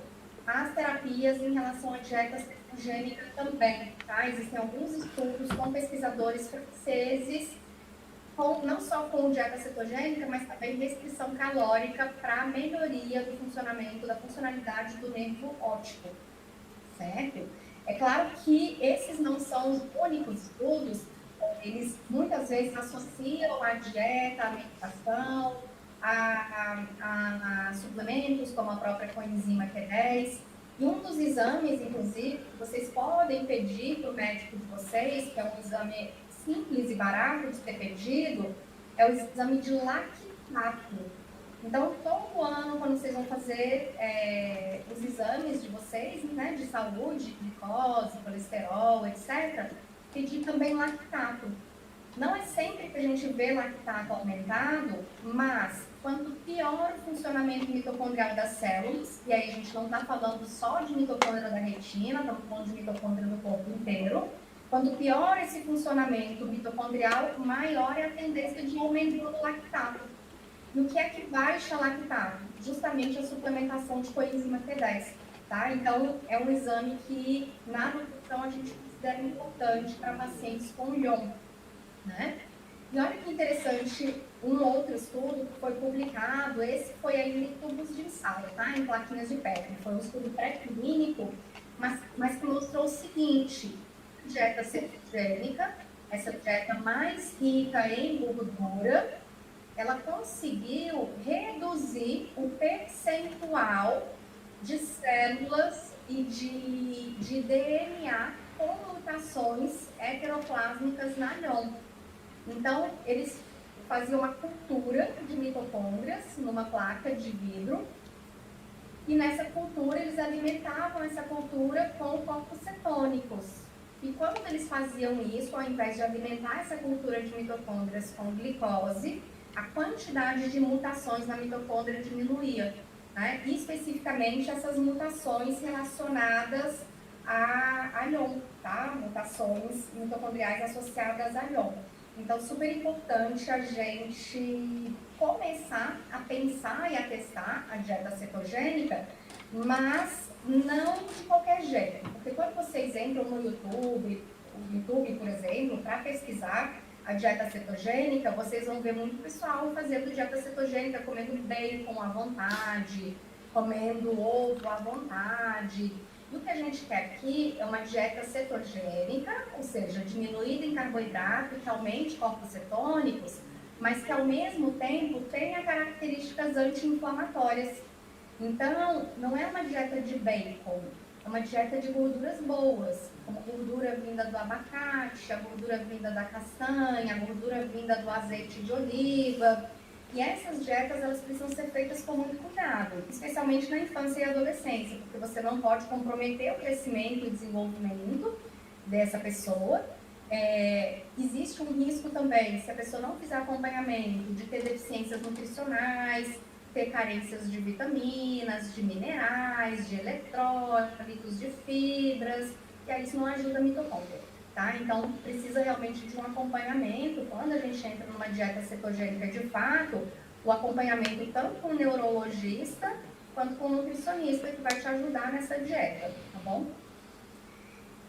as terapias em relação à dieta cetogênica também, tá? Existem alguns estudos com pesquisadores franceses, não só com dieta cetogênica, mas também restrição calórica para a melhoria do funcionamento, da funcionalidade do nervo óptico, certo? É claro que esses não são os únicos estudos, eles muitas vezes associam a dieta, a medicação, a suplementos como a própria coenzima Q10. E um dos exames, inclusive, que vocês podem pedir para o médico de vocês, que é um exame simples e barato de ser pedido, é o exame de lactato. Então, todo ano, quando vocês vão fazer os exames de vocês, né, de saúde, glicose, colesterol, etc., pedir também lactato. Não é sempre que que a gente vê lactato aumentado, mas quanto pior o funcionamento mitocondrial das células, e aí a gente não está falando só de mitocôndria da retina, estamos falando de mitocôndria do corpo inteiro. Quanto pior esse funcionamento mitocondrial, maior é a tendência de aumento do lactato. E o que é que baixa lactato? Justamente a suplementação de coenzima Q10. Tá? Então, é um exame que na nutrição a gente considera importante para pacientes com Lyon. Né? E olha que interessante, um outro estudo que foi publicado, esse foi aí em tubos de ensaio, tá? Em plaquinhas de Petri. Foi um estudo pré-clínico, mas que mostrou o seguinte: dieta cetogênica, essa dieta mais rica em gordura, ela conseguiu reduzir o percentual de células e de DNA com mutações heteroplásmicas na Lyon. Então, eles faziam uma cultura de mitocôndrias numa placa de vidro, e nessa cultura eles alimentavam essa cultura com corpos cetônicos. E quando eles faziam isso, ao invés de alimentar essa cultura de mitocôndrias com glicose, a quantidade de mutações na mitocôndria diminuía, né? E especificamente essas mutações relacionadas a Lyon, tá? Mutações mitocondriais associadas a Lyon. Então, super importante a gente começar a pensar e a testar a dieta cetogênica, mas não de qualquer jeito. Porque quando vocês entram no YouTube, por exemplo, para pesquisar a dieta cetogênica, vocês vão ver muito pessoal fazendo dieta cetogênica, comendo bacon à vontade, comendo ovo à vontade. E o que a gente quer aqui é uma dieta cetogênica, ou seja, diminuída em carboidrato, que aumente corpos cetônicos, mas que ao mesmo tempo tenha características anti-inflamatórias. Então, não é uma dieta de bacon, é uma dieta de gorduras boas, como a gordura vinda do abacate, a gordura vinda da castanha, a gordura vinda do azeite de oliva. E essas dietas, elas precisam ser feitas com muito cuidado, especialmente na infância e adolescência, porque você não pode comprometer o crescimento e desenvolvimento dessa pessoa. Existe um risco também, se a pessoa não fizer acompanhamento, de ter deficiências nutricionais, ter carências de vitaminas, de minerais, de eletrólitos, de fibras, e aí isso não ajuda a mitocôndria. Tá? Então, precisa realmente de um acompanhamento. Quando a gente entra numa dieta cetogênica de fato, o acompanhamento tanto com o neurologista quanto com o nutricionista, que vai te ajudar nessa dieta, tá bom?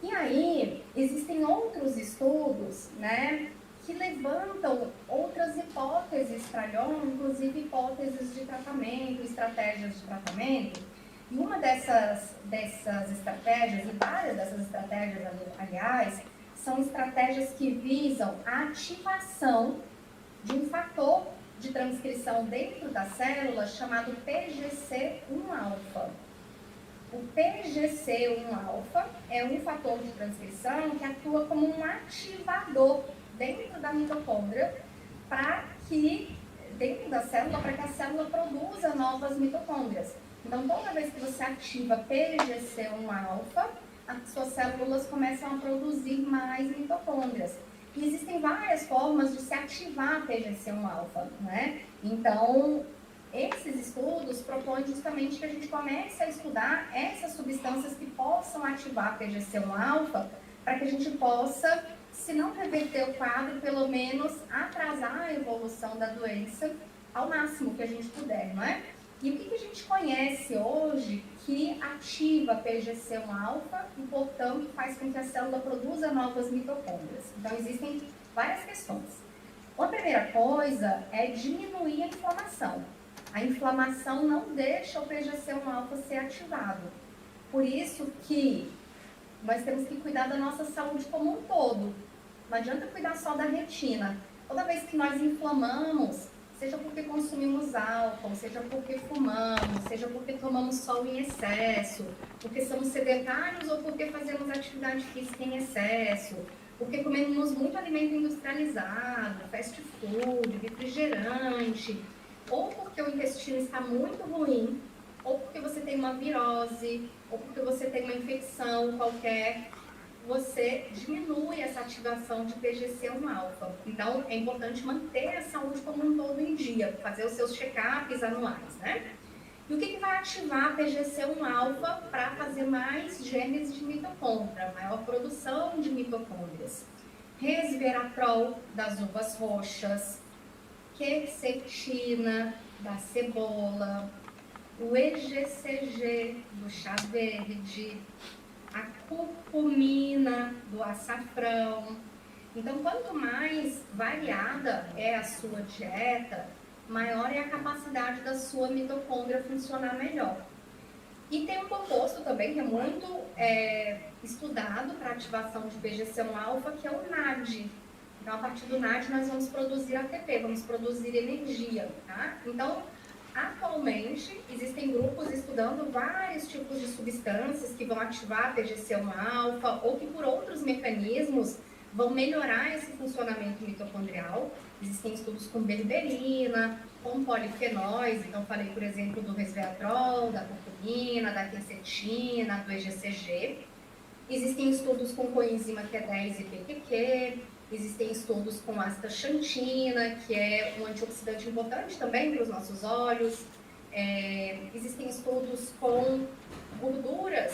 E aí, existem outros estudos, né, que levantam outras hipóteses para Lyon, inclusive hipóteses de tratamento, estratégias de tratamento. E uma dessas estratégias, e várias dessas estratégias, aliás, são estratégias que visam a ativação de um fator de transcrição dentro da célula chamado PGC1-alfa. O PGC1-alfa é um fator de transcrição que atua como um ativador dentro da mitocôndria dentro da célula, para que a célula produza novas mitocôndrias. Então, toda vez que você ativa PGC1-alfa, as suas células começam a produzir mais mitocôndrias. E existem várias formas de se ativar PGC1-alfa, né? Então, esses estudos propõem justamente que a gente comece a estudar essas substâncias que possam ativar PGC1-alfa, para que a gente possa, se não reverter o quadro, pelo menos atrasar a evolução da doença ao máximo que a gente puder, não é? E o que a gente conhece hoje que ativa PGC1-alfa e, portanto, faz com que a célula produza novas mitocôndrias? Então, existem várias questões. A primeira coisa é diminuir a inflamação. A inflamação não deixa o PGC1-alfa ser ativado. Por isso que nós temos que cuidar da nossa saúde como um todo. Não adianta cuidar só da retina. Toda vez que nós inflamamos, seja porque consumimos álcool, seja porque fumamos, seja porque tomamos sol em excesso, porque somos sedentários ou porque fazemos atividade física em excesso, porque comemos muito alimento industrializado, fast food, refrigerante, ou porque o intestino está muito ruim, ou porque você tem uma virose, ou porque você tem uma infecção qualquer. você diminui essa ativação de PGC1-alfa. Então, é importante manter a saúde como um todo em dia, fazer os seus check-ups anuais, né? E o que vai ativar a PGC1-alfa para fazer mais gênese de mitocôndria, maior produção de mitocôndrias? Resveratrol das uvas roxas, quercetina da cebola, o EGCG do chá verde, a curcumina do açafrão. Então, quanto mais variada é a sua dieta, maior é a capacidade da sua mitocôndria funcionar melhor. E tem um composto também que é muito estudado para ativação de PGC1-alfa, que é o NAD. Então, a partir do NAD, nós vamos produzir ATP, vamos produzir energia, tá? Então, atualmente, existem grupos estudando vários tipos de substâncias que vão ativar PGC1-alfa ou que, por outros mecanismos, vão melhorar esse funcionamento mitocondrial. Existem estudos com berberina, com polifenóis, então falei, por exemplo, do resveratrol, da curcumina, da quercetina, do EGCG. Existem estudos com coenzima Q10 e PQQ, existem estudos com astaxantina, que é um antioxidante importante também para os nossos olhos. Existem estudos com gorduras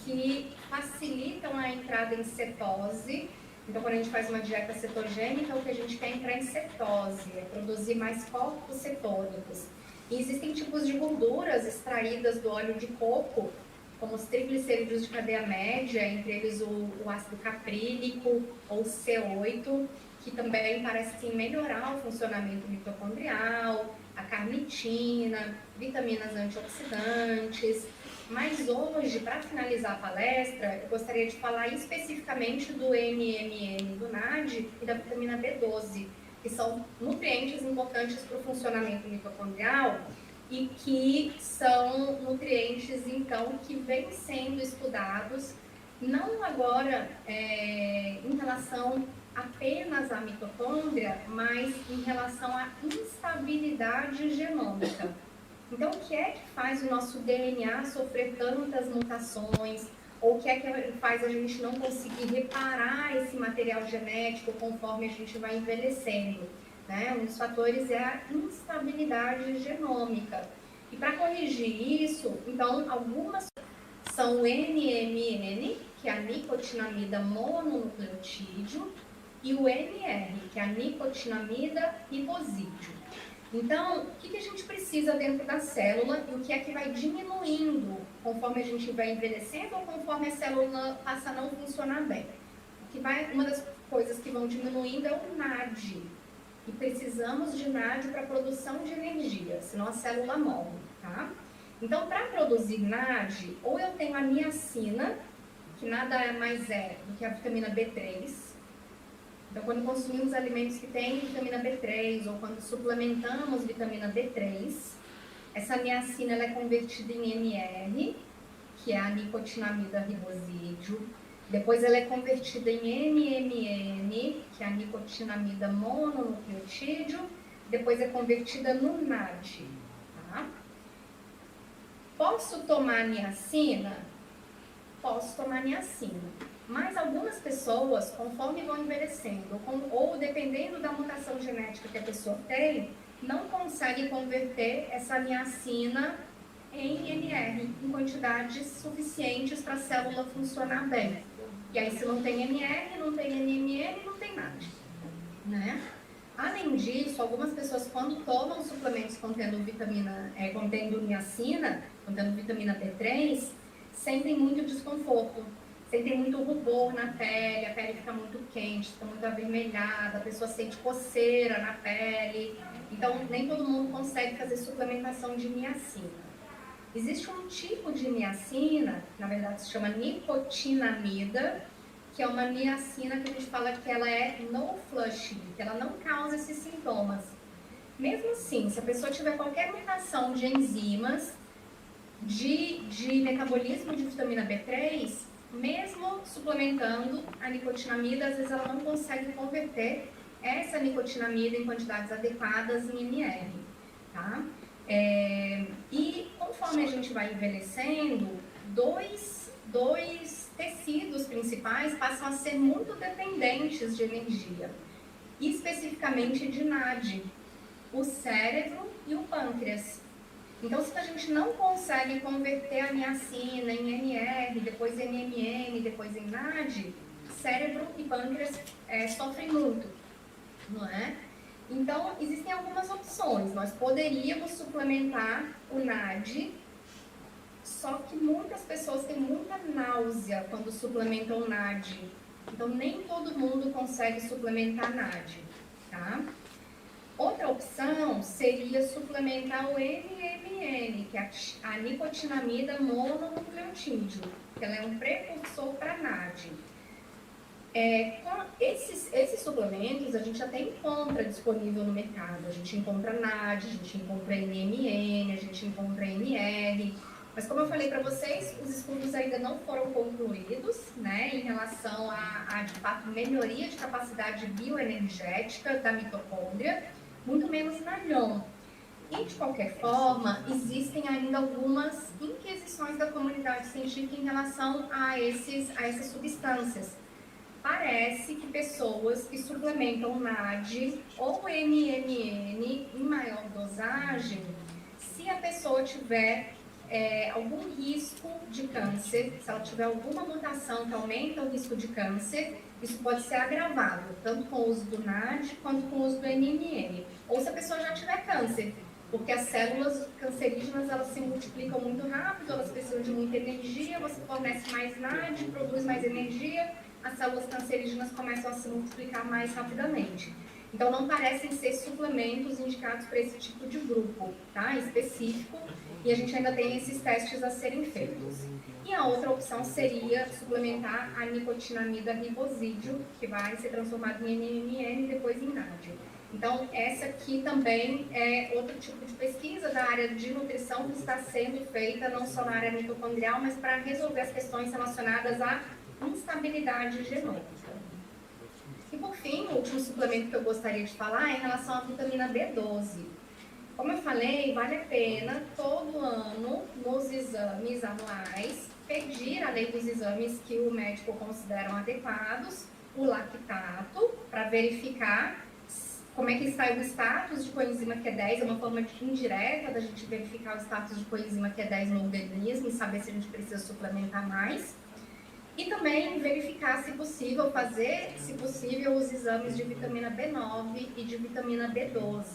que facilitam a entrada em cetose. Então, quando a gente faz uma dieta cetogênica, o que a gente quer é entrar em cetose, é produzir mais corpos cetônicos. E existem tipos de gorduras extraídas do óleo de coco, como os triglicerídeos de cadeia média, entre eles o ácido caprílico ou C8, que também parecem melhorar o funcionamento mitocondrial, a carnitina, vitaminas antioxidantes. Mas hoje, para finalizar a palestra, eu gostaria de falar especificamente do NMN, do NAD e da vitamina B12, que são nutrientes importantes para o funcionamento mitocondrial e que são nutrientes, então, que vêm sendo estudados, não agora em relação apenas à mitocôndria, mas em relação à instabilidade genômica. Então, o que é que faz o nosso DNA sofrer tantas mutações? Ou o que é que faz a gente não conseguir reparar esse material genético conforme a gente vai envelhecendo? Né? Um dos fatores é a instabilidade genômica. E para corrigir isso, então, algumas são o NMN, que é a nicotinamida mononucleotídeo, e o NR, que é a nicotinamida ribosídeo. Então, o que a gente precisa dentro da célula e o que é que vai diminuindo conforme a gente vai envelhecendo ou conforme a célula passa a não funcionar bem? Uma das coisas que vão diminuindo é o NAD. E precisamos de NAD para produção de energia, senão a célula morre, tá? Então, para produzir NAD, ou eu tenho a niacina, que nada mais é do que a vitamina B3. Então, quando consumimos alimentos que têm vitamina B3 ou quando suplementamos vitamina B3, essa niacina ela é convertida em NR, que é a nicotinamida ribosídeo. Depois ela é convertida em NMN, que é a nicotinamida mononucleotídeo. Depois é convertida no NAD. Tá? Posso tomar niacina? Posso tomar niacina. Mas algumas pessoas, conforme vão envelhecendo, ou dependendo da mutação genética que a pessoa tem, não consegue converter essa niacina em NR, em quantidades suficientes para a célula funcionar bem. E aí, se não tem NR, não tem NMN, não tem nada. Né? Além disso, algumas pessoas, quando tomam suplementos contendo niacina, contendo vitamina B3, sentem muito desconforto. Sentem muito rubor na pele, a pele fica muito quente, fica muito avermelhada, a pessoa sente coceira na pele. Então, nem todo mundo consegue fazer suplementação de niacina. Existe um tipo de niacina, na verdade se chama nicotinamida, que é uma niacina que a gente fala que ela é no flushing, que ela não causa esses sintomas. Mesmo assim, se a pessoa tiver qualquer mutação de enzimas, de metabolismo de vitamina B3, mesmo suplementando a nicotinamida, às vezes ela não consegue converter essa nicotinamida em quantidades adequadas em NR, tá? E conforme a gente vai envelhecendo, dois tecidos principais passam a ser muito dependentes de energia, especificamente de NAD, o cérebro e o pâncreas. Então, se a gente não consegue converter a niacina em NR, depois em NMN, depois em NAD, cérebro e pâncreas sofrem muito, não é? Então, existem algumas opções. Nós poderíamos suplementar o NAD, só que muitas pessoas têm muita náusea quando suplementam o NAD. Então, nem todo mundo consegue suplementar NAD, tá? Outra opção seria suplementar o NMN, que é a nicotinamida mononucleotídeo, que ela é um precursor para NAD. Esses suplementos a gente até encontra disponível no mercado. A gente encontra NAD, a gente encontra NMN, a gente encontra NR. Mas como eu falei para vocês, os estudos ainda não foram concluídos, né, em relação a de fato, melhoria de capacidade bioenergética da mitocôndria, muito menos na NAD. E, de qualquer forma, existem ainda algumas inquisições da comunidade científica em relação a essas substâncias. Parece que pessoas que suplementam NAD ou NMN em maior dosagem, se a pessoa tiver algum risco de câncer, se ela tiver alguma mutação que aumenta o risco de câncer, isso pode ser agravado, tanto com o uso do NAD quanto com o uso do NMN. Ou se a pessoa já tiver câncer, porque as células cancerígenas elas se multiplicam muito rápido, elas precisam de muita energia, você fornece mais NAD, produz mais energia, as células cancerígenas começam a se multiplicar mais rapidamente. Então, não parecem ser suplementos indicados para esse tipo de grupo, tá? Específico, e a gente ainda tem esses testes a serem feitos. E a outra opção seria suplementar a nicotinamida ribosídeo, que vai ser transformado em NMN e depois em NAD. Então, essa aqui também é outro tipo de pesquisa da área de nutrição que está sendo feita, não só na área mitocondrial, mas para resolver as questões relacionadas à instabilidade genômica. E por fim, o último suplemento que eu gostaria de falar é em relação à vitamina B12. Como eu falei, vale a pena todo ano, nos exames anuais, pedir, além dos exames que o médico considera adequados, o lactato, para verificar como é que está o status de coenzima Q10, é uma forma indireta da gente verificar o status de coenzima Q10 no organismo e saber se a gente precisa suplementar mais. E também verificar, se possível, fazer, se possível, os exames de vitamina B9 e de vitamina B12.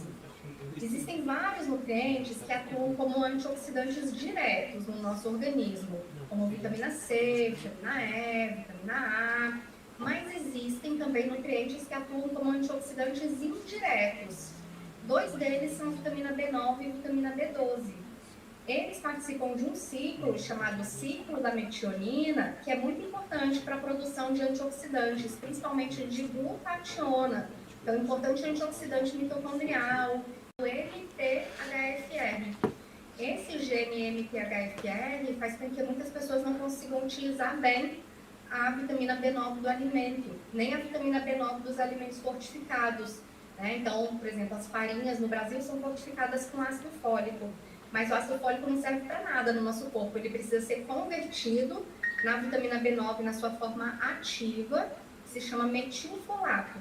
Existem vários nutrientes que atuam como antioxidantes diretos no nosso organismo, como vitamina C, vitamina E, vitamina A, mas existem também nutrientes que atuam como antioxidantes indiretos. Dois deles são a vitamina B9 e a vitamina B12. Eles participam de um ciclo chamado ciclo da metionina, que é muito importante para a produção de antioxidantes, principalmente de glutationa, que é um importante antioxidante mitocondrial, o MTHFR. Esse gene MTHFR faz com que muitas pessoas não consigam utilizar bem a vitamina B9 do alimento, nem a vitamina B9 dos alimentos fortificados, né? Então, por exemplo, as farinhas no Brasil são fortificadas com ácido fólico, mas o ácido fólico não serve para nada no nosso corpo, ele precisa ser convertido na vitamina B9 na sua forma ativa, que se chama metilfolato.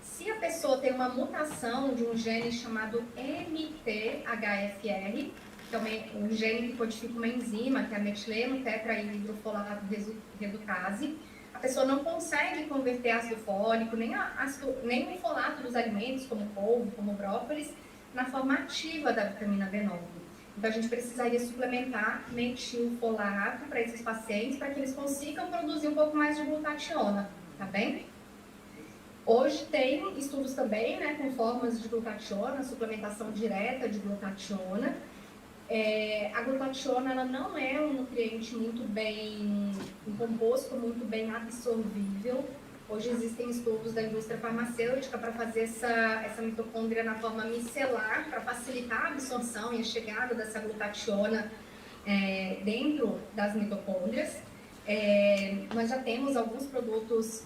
Se a pessoa tem uma mutação de um gene chamado MTHFR, que é um gene que codifica uma enzima, que é a metileno tetrahidrofolato redutase, a pessoa não consegue converter ácido fólico, nem o folato dos alimentos, como couve, como brócolis, na forma ativa da vitamina B9. Então, a gente precisaria suplementar metilfolato para esses pacientes, para que eles consigam produzir um pouco mais de glutationa, tá bem? Hoje tem estudos também, né, com formas de glutationa, suplementação direta de glutationa. A glutationa ela não é um nutriente muito bem, um composto muito bem absorvível. Hoje existem estudos da indústria farmacêutica para fazer essa mitocôndria na forma micelar, para facilitar a absorção e a chegada dessa glutationa dentro das mitocôndrias. Nós já temos alguns produtos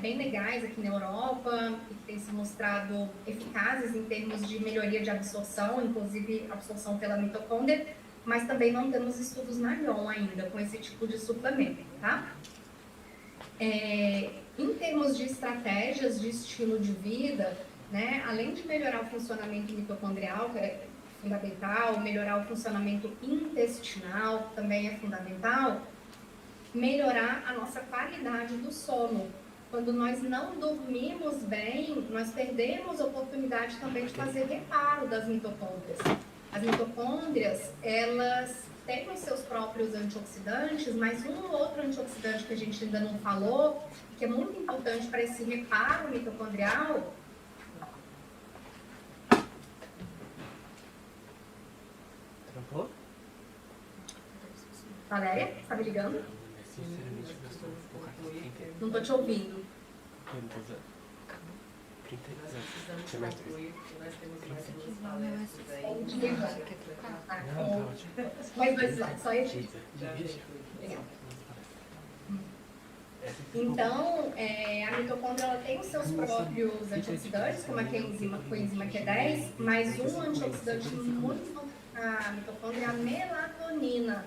bem legais aqui na Europa, que têm se mostrado eficazes em termos de melhoria de absorção, inclusive absorção pela mitocôndria, mas também não temos estudos na Lyon ainda com esse tipo de suplemento, tá? Em termos de estratégias de estilo de vida, né, além de melhorar o funcionamento mitocondrial, que é fundamental, melhorar o funcionamento intestinal também é fundamental, melhorar a nossa qualidade do sono. Quando nós não dormimos bem, nós perdemos a oportunidade também de fazer reparo das mitocôndrias. As mitocôndrias, elas têm os seus próprios antioxidantes, mas um ou outro antioxidante que a gente ainda não falou, que é muito importante para esse reparo mitocondrial. Trampou? Valéria, você está me ligando? Sinceramente, eu estou Não estou te ouvindo. Precisamos concluir, porque nós temos mais duas palestras aí. Mais 2 slides, só isso. Então, a mitocôndria ela tem os seus próprios antioxidantes, como a coenzima Q10, mas um antioxidante muito importante na mitocôndria é a melatonina.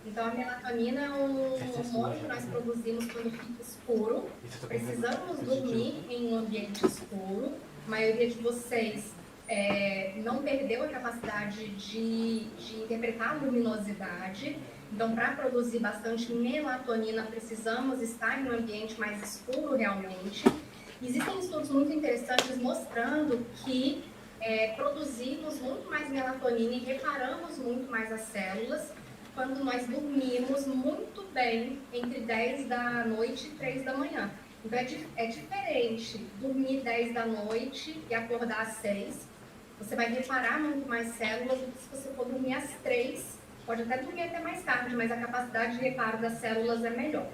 Então, a melatonina é um hormônio que nós produzimos quando fica escuro. Precisamos dormir em um ambiente escuro. A maioria de vocês não perdeu a capacidade de interpretar a luminosidade. Então, para produzir bastante melatonina, precisamos estar em um ambiente mais escuro realmente. Existem estudos muito interessantes mostrando que produzimos muito mais melatonina e reparamos muito mais as células quando nós dormimos muito bem entre 10 da noite e 3 da manhã. Então, é diferente dormir 10 da noite e acordar às 6. Você vai reparar muito mais células do que se você for dormir às 3. Pode até dormir até mais tarde, mas a capacidade de reparo das células é menor.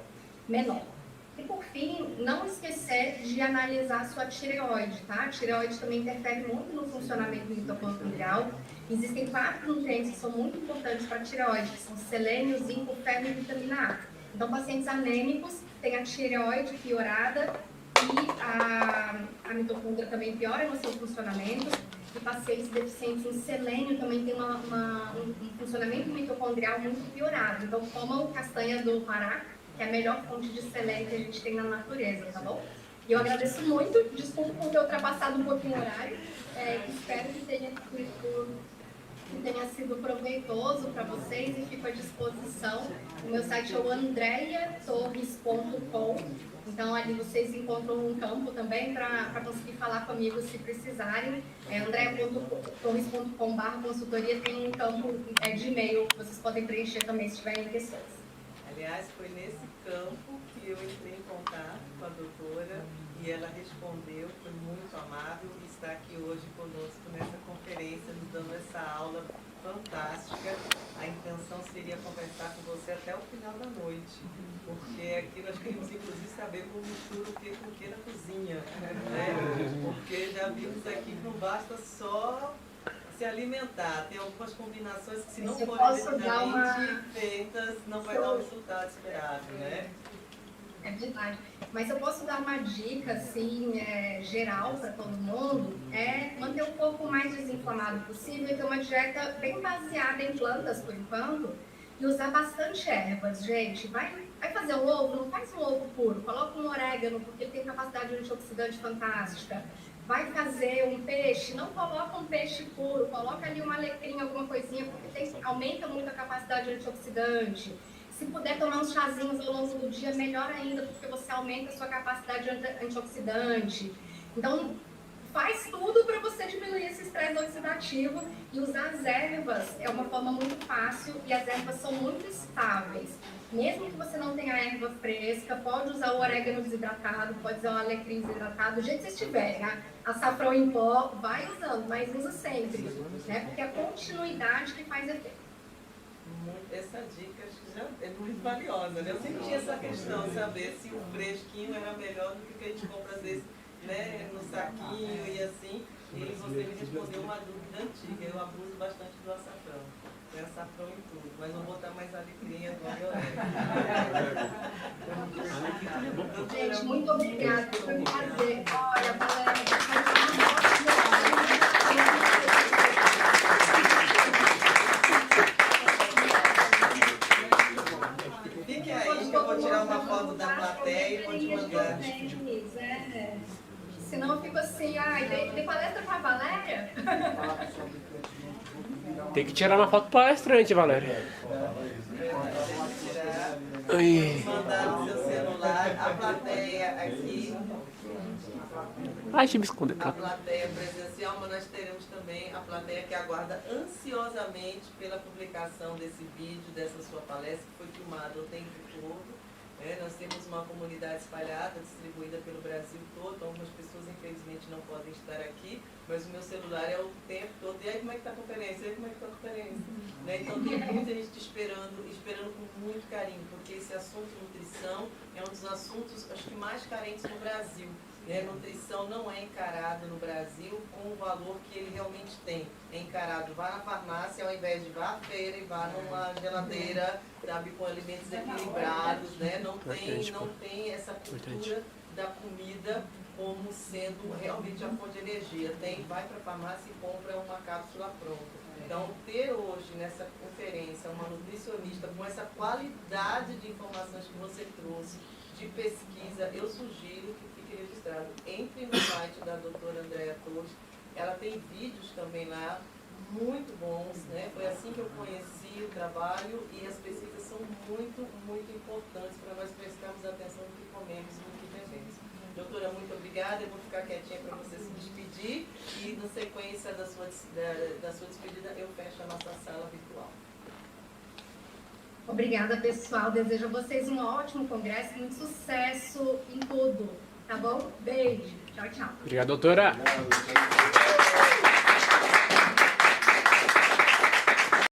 E, por fim, não esquecer de analisar a sua tireoide, tá? A tireoide também interfere muito no funcionamento mitocondrial. Existem 4 nutrientes que são muito importantes para a tireoide, que são selênio, zinco, ferro e vitamina A. Então, pacientes anêmicos têm a tireoide piorada e a mitocôndria também piora no seu funcionamento. E pacientes deficientes em selênio também têm um funcionamento mitocondrial muito piorado. Então, comam castanha do Pará, que é a melhor fonte de selênio que a gente tem na natureza, tá bom? E eu agradeço muito, desculpa por ter ultrapassado um pouquinho o horário, espero que tenha sido proveitoso para vocês e fico à disposição. O meu site é o andreatorres.com, então ali vocês encontram um campo também para conseguir falar comigo se precisarem. andrea.torres.com/consultoria tem um campo de e-mail que vocês podem preencher também se tiverem questões. Aliás, foi nesse campo que eu entrei em contato com a doutora e ela respondeu, foi muito amável e está aqui hoje conosco nessa conferência, nos dando essa aula fantástica. A intenção seria conversar com você até o final da noite, porque aqui nós queremos inclusive saber como mistura o que com o que na cozinha, né? Porque já vimos aqui que não basta só se alimentar, tem algumas combinações que se não forem devidamente feitas, não vai dar o resultado esperado, né? É verdade. Mas eu posso dar uma dica, assim, geral para todo mundo, manter um pouco mais desinflamado possível e ter uma dieta bem baseada em plantas, por enquanto, e usar bastante ervas, gente. Vai fazer um ovo, não faz um ovo puro, coloca um orégano, porque tem capacidade antioxidante fantástica. Vai fazer um peixe, não coloca um peixe puro, coloca ali uma alecrim, alguma coisinha, porque aumenta muito a capacidade antioxidante. Se puder tomar uns chazinhos ao longo do dia, melhor ainda, porque você aumenta a sua capacidade antioxidante. Então, faz tudo para você diminuir esse estresse oxidativo e usar as ervas é uma forma muito fácil e as ervas são muito estáveis. Mesmo que você não tenha erva fresca, pode usar o orégano desidratado, pode usar o alecrim desidratado, do jeito que vocês tiverem, né? Açafrão em pó, vai usando, mas usa sempre, né? Porque é a continuidade que faz efeito. Essa dica acho que já é muito valiosa, né? Eu sempre tinha essa questão, saber se o fresquinho era melhor do que o que a gente compra às vezes, né, no saquinho e assim. E você me respondeu uma dúvida antiga, eu abuso bastante do açafrão. Tem açafrão em tudo, mas vou botar mais alecrim agora e orégano. Gente, muito obrigada, foi um prazer. Olha, Valéria, De palestra com a Valéria? Tem que tirar uma foto palestrante, Valéria. Ai. Mandar no seu celular a plateia aqui. Ai, deixa eu me esconder. A plateia presencial, mas nós teremos também a plateia que aguarda ansiosamente pela publicação desse vídeo, dessa sua palestra, que foi filmada o tempo todo. Nós temos uma comunidade espalhada, distribuída pelo Brasil todo, então algumas pessoas infelizmente não podem estar aqui, mas o meu celular é o tempo todo. E aí, como é que está a conferência? E aí, como é que está a conferência? Então tem muita gente esperando com muito carinho, porque esse assunto nutrição é um dos assuntos, acho que mais carentes no Brasil. Nutrição não é encarado no Brasil com o valor que ele realmente tem. É encarado, vá na farmácia ao invés de vá à feira e vá numa geladeira, sabe, com alimentos equilibrados, né? Não tem essa cultura da comida como sendo realmente a fonte de energia. Vai para a farmácia e compra uma cápsula pronta. Então, ter hoje nessa conferência uma nutricionista com essa qualidade de informações que você trouxe, de pesquisa, eu sugiro que fique registrado. Entre no site da doutora Andréa Torres, ela tem vídeos também lá, muito bons, né? Foi assim que eu conheci o trabalho e as pesquisas são muito, muito importantes para nós prestarmos atenção no que comemos e no que bebemos. Doutora, muito obrigada, eu vou ficar quietinha para você se despedir e na sequência da sua despedida eu fecho a nossa sala virtual. Obrigada, pessoal. Desejo a vocês um ótimo congresso, muito sucesso em tudo, tá bom? Beijo. Tchau, tchau. Obrigado, doutora.